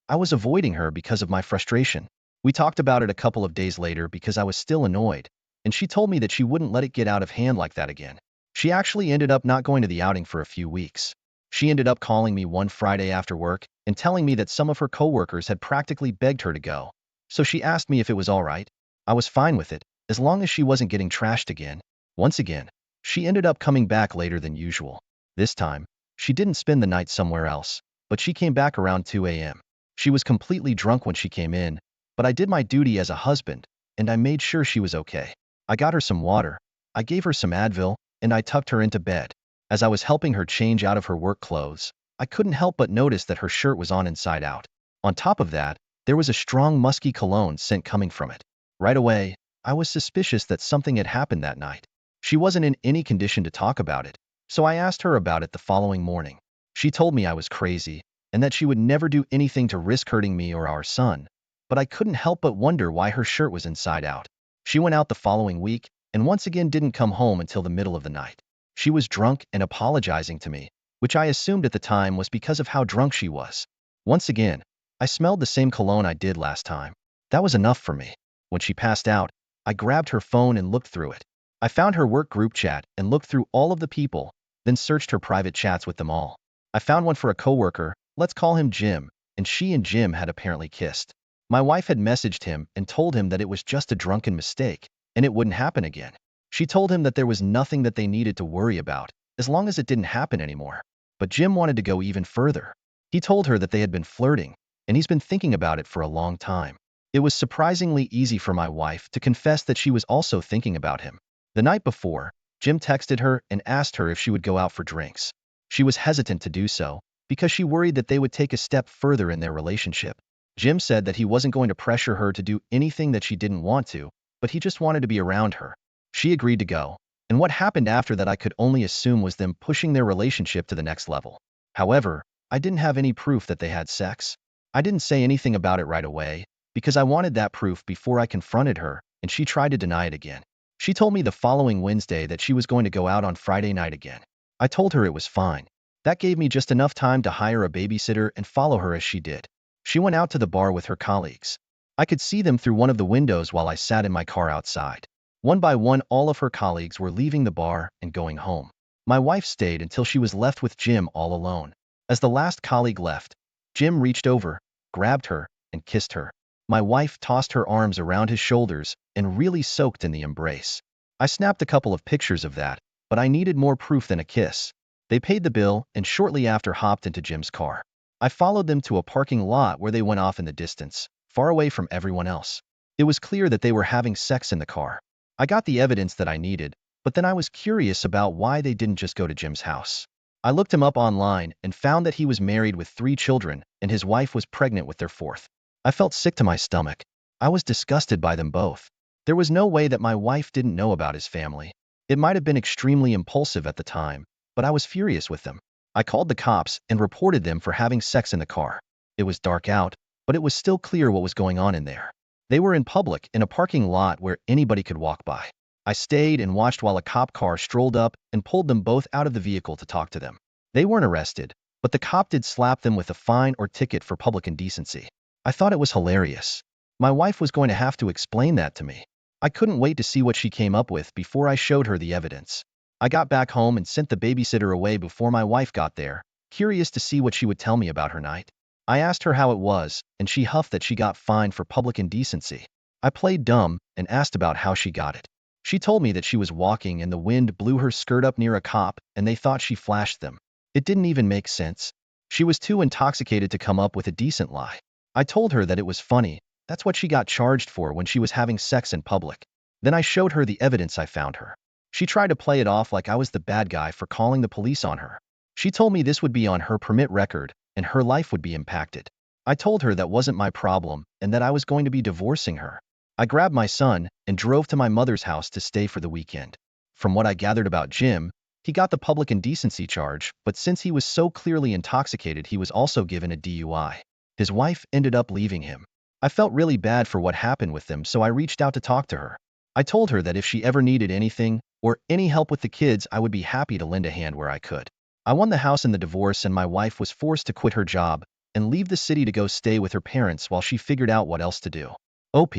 I was avoiding her because of my frustration. We talked about it a couple of days later because I was still annoyed, and she told me that she wouldn't let it get out of hand like that again. She actually ended up not going to the outing for a few weeks. She ended up calling me one Friday after work and telling me that some of her coworkers had practically begged her to go. So she asked me if it was all right. I was fine with it, as long as she wasn't getting trashed again. Once again, she ended up coming back later than usual. This time, she didn't spend the night somewhere else, but she came back around 2 a.m. She was completely drunk when she came in, but I did my duty as a husband, and I made sure she was okay. I got her some water, I gave her some Advil, and I tucked her into bed. As I was helping her change out of her work clothes, I couldn't help but notice that her shirt was on inside out. On top of that, there was a strong musky cologne scent coming from it. Right away, I was suspicious that something had happened that night. She wasn't in any condition to talk about it, so I asked her about it the following morning. She told me I was crazy, and that she would never do anything to risk hurting me or our son, but I couldn't help but wonder why her shirt was inside out. She went out the following week, and once again didn't come home until the middle of the night. She was drunk and apologizing to me, which I assumed at the time was because of how drunk she was. Once again, I smelled the same cologne I did last time. That was enough for me. When she passed out, I grabbed her phone and looked through it. I found her work group chat and looked through all of the people, then searched her private chats with them all. I found one for a coworker, let's call him Jim, and she and Jim had apparently kissed. My wife had messaged him and told him that it was just a drunken mistake, and it wouldn't happen again. She told him that there was nothing that they needed to worry about, as long as it didn't happen anymore. But Jim wanted to go even further. He told her that they had been flirting, and he's been thinking about it for a long time. It was surprisingly easy for my wife to confess that she was also thinking about him. The night before, Jim texted her and asked her if she would go out for drinks. She was hesitant to do so, because she worried that they would take a step further in their relationship. Jim said that he wasn't going to pressure her to do anything that she didn't want to, but he just wanted to be around her. She agreed to go, and what happened after that I could only assume was them pushing their relationship to the next level. However, I didn't have any proof that they had sex. I didn't say anything about it right away, because I wanted that proof before I confronted her, and she tried to deny it again. She told me the following Wednesday that she was going to go out on Friday night again. I told her it was fine. That gave me just enough time to hire a babysitter and follow her as she did. She went out to the bar with her colleagues. I could see them through one of the windows while I sat in my car outside. One by one, all of her colleagues were leaving the bar and going home. My wife stayed until she was left with Jim all alone. As the last colleague left, Jim reached over, grabbed her, and kissed her. My wife tossed her arms around his shoulders and really soaked in the embrace. I snapped a couple of pictures of that, but I needed more proof than a kiss. They paid the bill and shortly after hopped into Jim's car. I followed them to a parking lot where they went off in the distance, far away from everyone else. It was clear that they were having sex in the car. I got the evidence that I needed, but then I was curious about why they didn't just go to Jim's house. I looked him up online and found that he was married with 3 children and his wife was pregnant with their 4th. I felt sick to my stomach. I was disgusted by them both. There was no way that my wife didn't know about his family. It might have been extremely impulsive at the time, but I was furious with them. I called the cops and reported them for having sex in the car. It was dark out, but it was still clear what was going on in there. They were in public in a parking lot where anybody could walk by. I stayed and watched while a cop car strolled up and pulled them both out of the vehicle to talk to them. They weren't arrested, but the cop did slap them with a fine or ticket for public indecency. I thought it was hilarious. My wife was going to have to explain that to me. I couldn't wait to see what she came up with before I showed her the evidence. I got back home and sent the babysitter away before my wife got there, curious to see what she would tell me about her night. I asked her how it was, and she huffed that she got fined for public indecency. I played dumb and asked about how she got it. She told me that she was walking and the wind blew her skirt up near a cop and they thought she flashed them. It didn't even make sense. She was too intoxicated to come up with a decent lie. I told her that it was funny. That's what she got charged for when she was having sex in public. Then I showed her the evidence I found her. She tried to play it off like I was the bad guy for calling the police on her. She told me this would be on her permit record and her life would be impacted. I told her that wasn't my problem and that I was going to be divorcing her. I grabbed my son and drove to my mother's house to stay for the weekend. From what I gathered about Jim, he got the public indecency charge, but since he was so clearly intoxicated, he was also given a DUI. His wife ended up leaving him. I felt really bad for what happened with them, so I reached out to talk to her. I told her that if she ever needed anything or any help with the kids, I would be happy to lend a hand where I could. I won the house in the divorce and my wife was forced to quit her job and leave the city to go stay with her parents while she figured out what else to do. OP,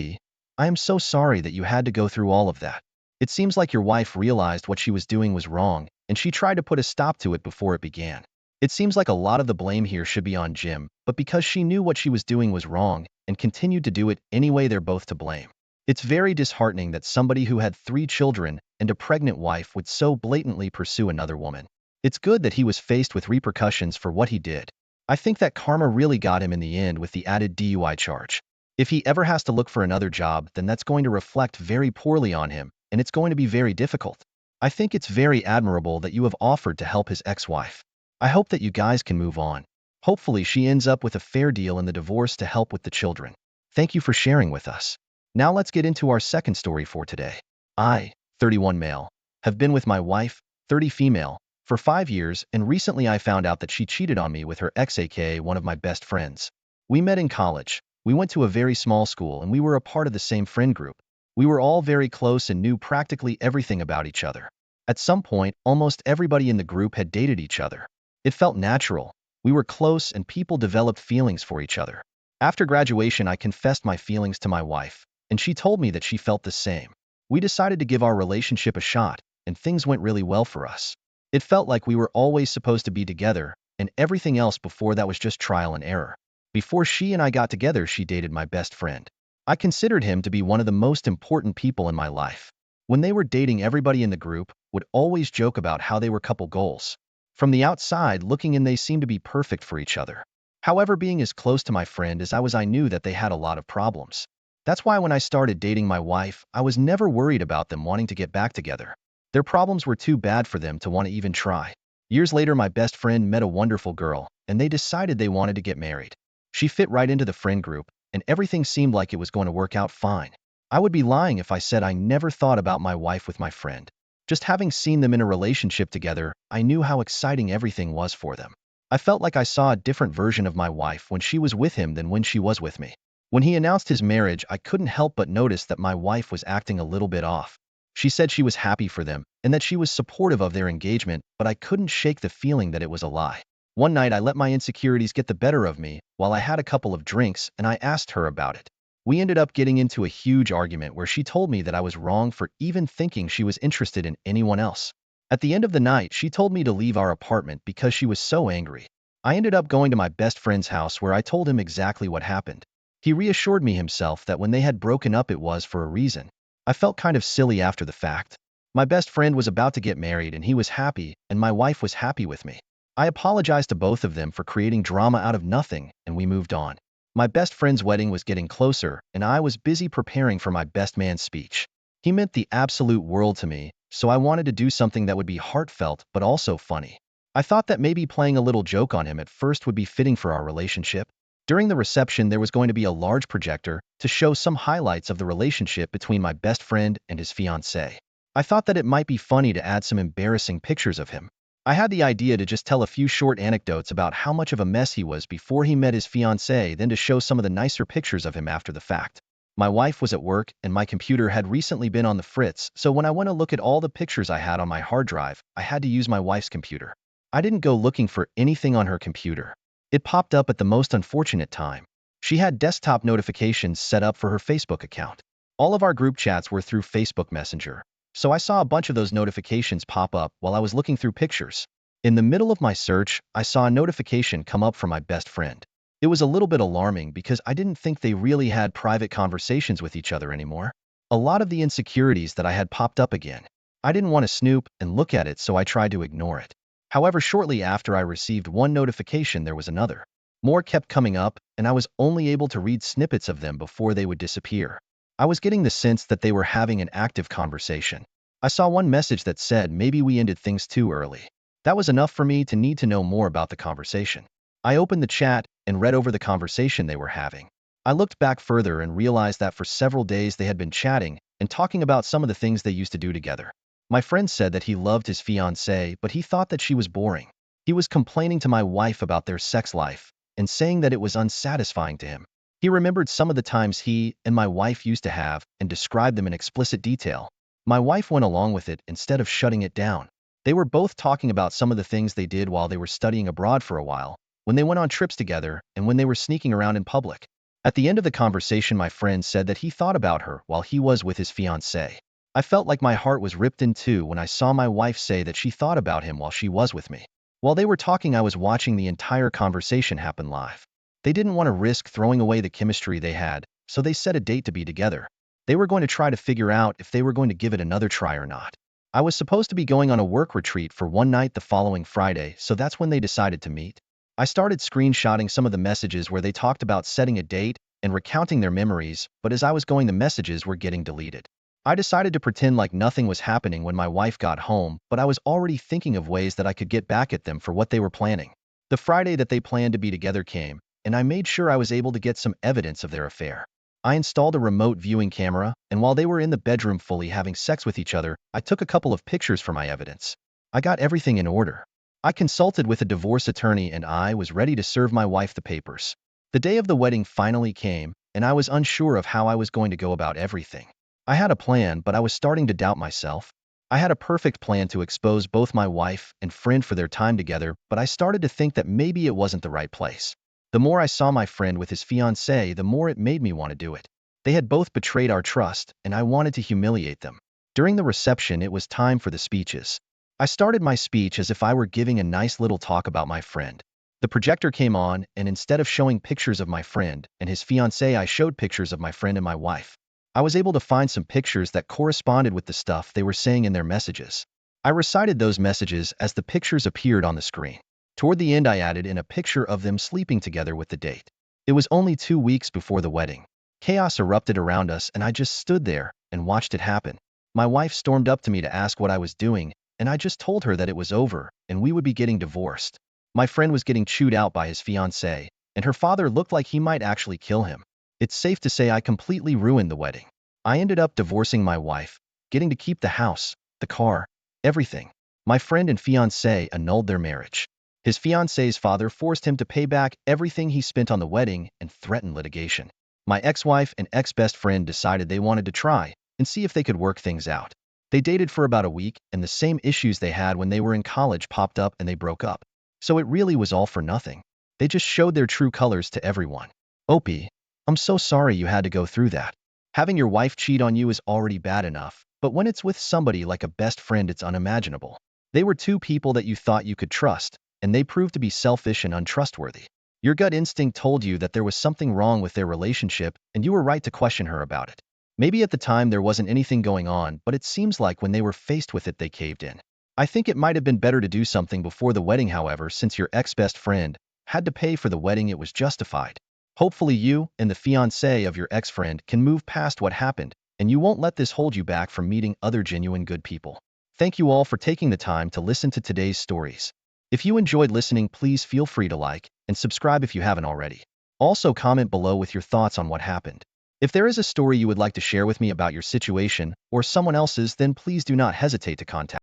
I am so sorry that you had to go through all of that. It seems like your wife realized what she was doing was wrong, and she tried to put a stop to it before it began. It seems like a lot of the blame here should be on Jim, but because she knew what she was doing was wrong and continued to do it anyway, they're both to blame. It's very disheartening that somebody who had 3 children and a pregnant wife would so blatantly pursue another woman. It's good that he was faced with repercussions for what he did. I think that karma really got him in the end with the added DUI charge. If he ever has to look for another job, then that's going to reflect very poorly on him, and it's going to be very difficult. I think it's very admirable that you have offered to help his ex-wife. I hope that you guys can move on. Hopefully she ends up with a fair deal in the divorce to help with the children. Thank you for sharing with us. Now let's get into our second story for today. I, 31 male, have been with my wife, 30 female, for 5 years, and recently I found out that she cheated on me with her ex, aka one of my best friends. We met in college. We went to a very small school and we were a part of the same friend group. We were all very close and knew practically everything about each other. At some point, almost everybody in the group had dated each other. It felt natural. We were close and people developed feelings for each other. After graduation, I confessed my feelings to my wife, and she told me that she felt the same. We decided to give our relationship a shot, and things went really well for us. It felt like we were always supposed to be together, and everything else before that was just trial and error. Before she and I got together, she dated my best friend. I considered him to be one of the most important people in my life. When they were dating, everybody in the group would always joke about how they were couple goals. From the outside looking in, they seemed to be perfect for each other. However, being as close to my friend as I knew that they had a lot of problems. That's why when I started dating my wife, I was never worried about them wanting to get back together. Their problems were too bad for them to want to even try. Years later, my best friend met a wonderful girl, and they decided they wanted to get married. She fit right into the friend group, and everything seemed like it was going to work out fine. I would be lying if I said I never thought about my wife with my friend. Just having seen them in a relationship together, I knew how exciting everything was for them. I felt like I saw a different version of my wife when she was with him than when she was with me. When he announced his marriage, I couldn't help but notice that my wife was acting a little bit off. She said she was happy for them and that she was supportive of their engagement, but I couldn't shake the feeling that it was a lie. One night, I let my insecurities get the better of me while I had a couple of drinks, and I asked her about it. We ended up getting into a huge argument where she told me that I was wrong for even thinking she was interested in anyone else. At the end of the night, she told me to leave our apartment because she was so angry. I ended up going to my best friend's house where I told him exactly what happened. He reassured me himself that when they had broken up it was for a reason. I felt kind of silly after the fact. My best friend was about to get married and he was happy, and my wife was happy with me. I apologized to both of them for creating drama out of nothing, and we moved on. My best friend's wedding was getting closer, and I was busy preparing for my best man's speech. He meant the absolute world to me, so I wanted to do something that would be heartfelt but also funny. I thought that maybe playing a little joke on him at first would be fitting for our relationship. During the reception, there was going to be a large projector to show some highlights of the relationship between my best friend and his fiancée. I thought that it might be funny to add some embarrassing pictures of him. I had the idea to just tell a few short anecdotes about how much of a mess he was before he met his fiancée, then to show some of the nicer pictures of him after the fact. My wife was at work, and my computer had recently been on the fritz, so when I went to look at all the pictures I had on my hard drive, I had to use my wife's computer. I didn't go looking for anything on her computer. It popped up at the most unfortunate time. She had desktop notifications set up for her Facebook account. All of our group chats were through Facebook Messenger, so I saw a bunch of those notifications pop up while I was looking through pictures. In the middle of my search, I saw a notification come up from my best friend. It was a little bit alarming because I didn't think they really had private conversations with each other anymore. A lot of the insecurities that I had popped up again. I didn't want to snoop and look at it, so I tried to ignore it. However, shortly after I received one notification, there was another. More kept coming up, and I was only able to read snippets of them before they would disappear. I was getting the sense that they were having an active conversation. I saw one message that said maybe we ended things too early. That was enough for me to need to know more about the conversation. I opened the chat and read over the conversation they were having. I looked back further and realized that for several days they had been chatting and talking about some of the things they used to do together. My friend said that he loved his fiancée, but he thought that she was boring. He was complaining to my wife about their sex life and saying that it was unsatisfying to him. He remembered some of the times he and my wife used to have and described them in explicit detail. My wife went along with it instead of shutting it down. They were both talking about some of the things they did while they were studying abroad for a while, when they went on trips together, and when they were sneaking around in public. At the end of the conversation, my friend said that he thought about her while he was with his fiancée. I felt like my heart was ripped in two when I saw my wife say that she thought about him while she was with me. While they were talking, I was watching the entire conversation happen live. They didn't want to risk throwing away the chemistry they had, so they set a date to be together. They were going to try to figure out if they were going to give it another try or not. I was supposed to be going on a work retreat for one night the following Friday, so that's when they decided to meet. I started screenshotting some of the messages where they talked about setting a date and recounting their memories, but as I was going, the messages were getting deleted. I decided to pretend like nothing was happening when my wife got home, but I was already thinking of ways that I could get back at them for what they were planning. The Friday that they planned to be together came, and I made sure I was able to get some evidence of their affair. I installed a remote viewing camera, and while they were in the bedroom fully having sex with each other, I took a couple of pictures for my evidence. I got everything in order. I consulted with a divorce attorney, and I was ready to serve my wife the papers. The day of the wedding finally came, and I was unsure of how I was going to go about everything. I had a plan, but I was starting to doubt myself. I had a perfect plan to expose both my wife and friend for their time together, but I started to think that maybe it wasn't the right place. The more I saw my friend with his fiancée, the more it made me want to do it. They had both betrayed our trust, and I wanted to humiliate them. During the reception, it was time for the speeches. I started my speech as if I were giving a nice little talk about my friend. The projector came on, and instead of showing pictures of my friend and his fiancée, I showed pictures of my friend and my wife. I was able to find some pictures that corresponded with the stuff they were saying in their messages. I recited those messages as the pictures appeared on the screen. Toward the end, I added in a picture of them sleeping together with the date. It was only 2 weeks before the wedding. Chaos erupted around us, and I just stood there and watched it happen. My wife stormed up to me to ask what I was doing, and I just told her that it was over and we would be getting divorced. My friend was getting chewed out by his fiancée, and her father looked like he might actually kill him. It's safe to say I completely ruined the wedding. I ended up divorcing my wife, getting to keep the house, the car, everything. My friend and fiancé annulled their marriage. His fiancée's father forced him to pay back everything he spent on the wedding and threatened litigation. My ex-wife and ex-best friend decided they wanted to try and see if they could work things out. They dated for about a week, and the same issues they had when they were in college popped up and they broke up. So it really was all for nothing. They just showed their true colors to everyone. Opie, I'm so sorry you had to go through that. Having your wife cheat on you is already bad enough, but when it's with somebody like a best friend, it's unimaginable. They were two people that you thought you could trust, and they proved to be selfish and untrustworthy. Your gut instinct told you that there was something wrong with their relationship, and you were right to question her about it. Maybe at the time there wasn't anything going on, but it seems like when they were faced with it, they caved in. I think it might have been better to do something before the wedding, however, since your ex-best friend had to pay for the wedding. It was justified. Hopefully you and the fiancé of your ex-friend can move past what happened, and you won't let this hold you back from meeting other genuine good people. Thank you all for taking the time to listen to today's stories. If you enjoyed listening, please feel free to like and subscribe if you haven't already. Also, comment below with your thoughts on what happened. If there is a story you would like to share with me about your situation or someone else's, then please do not hesitate to contact me.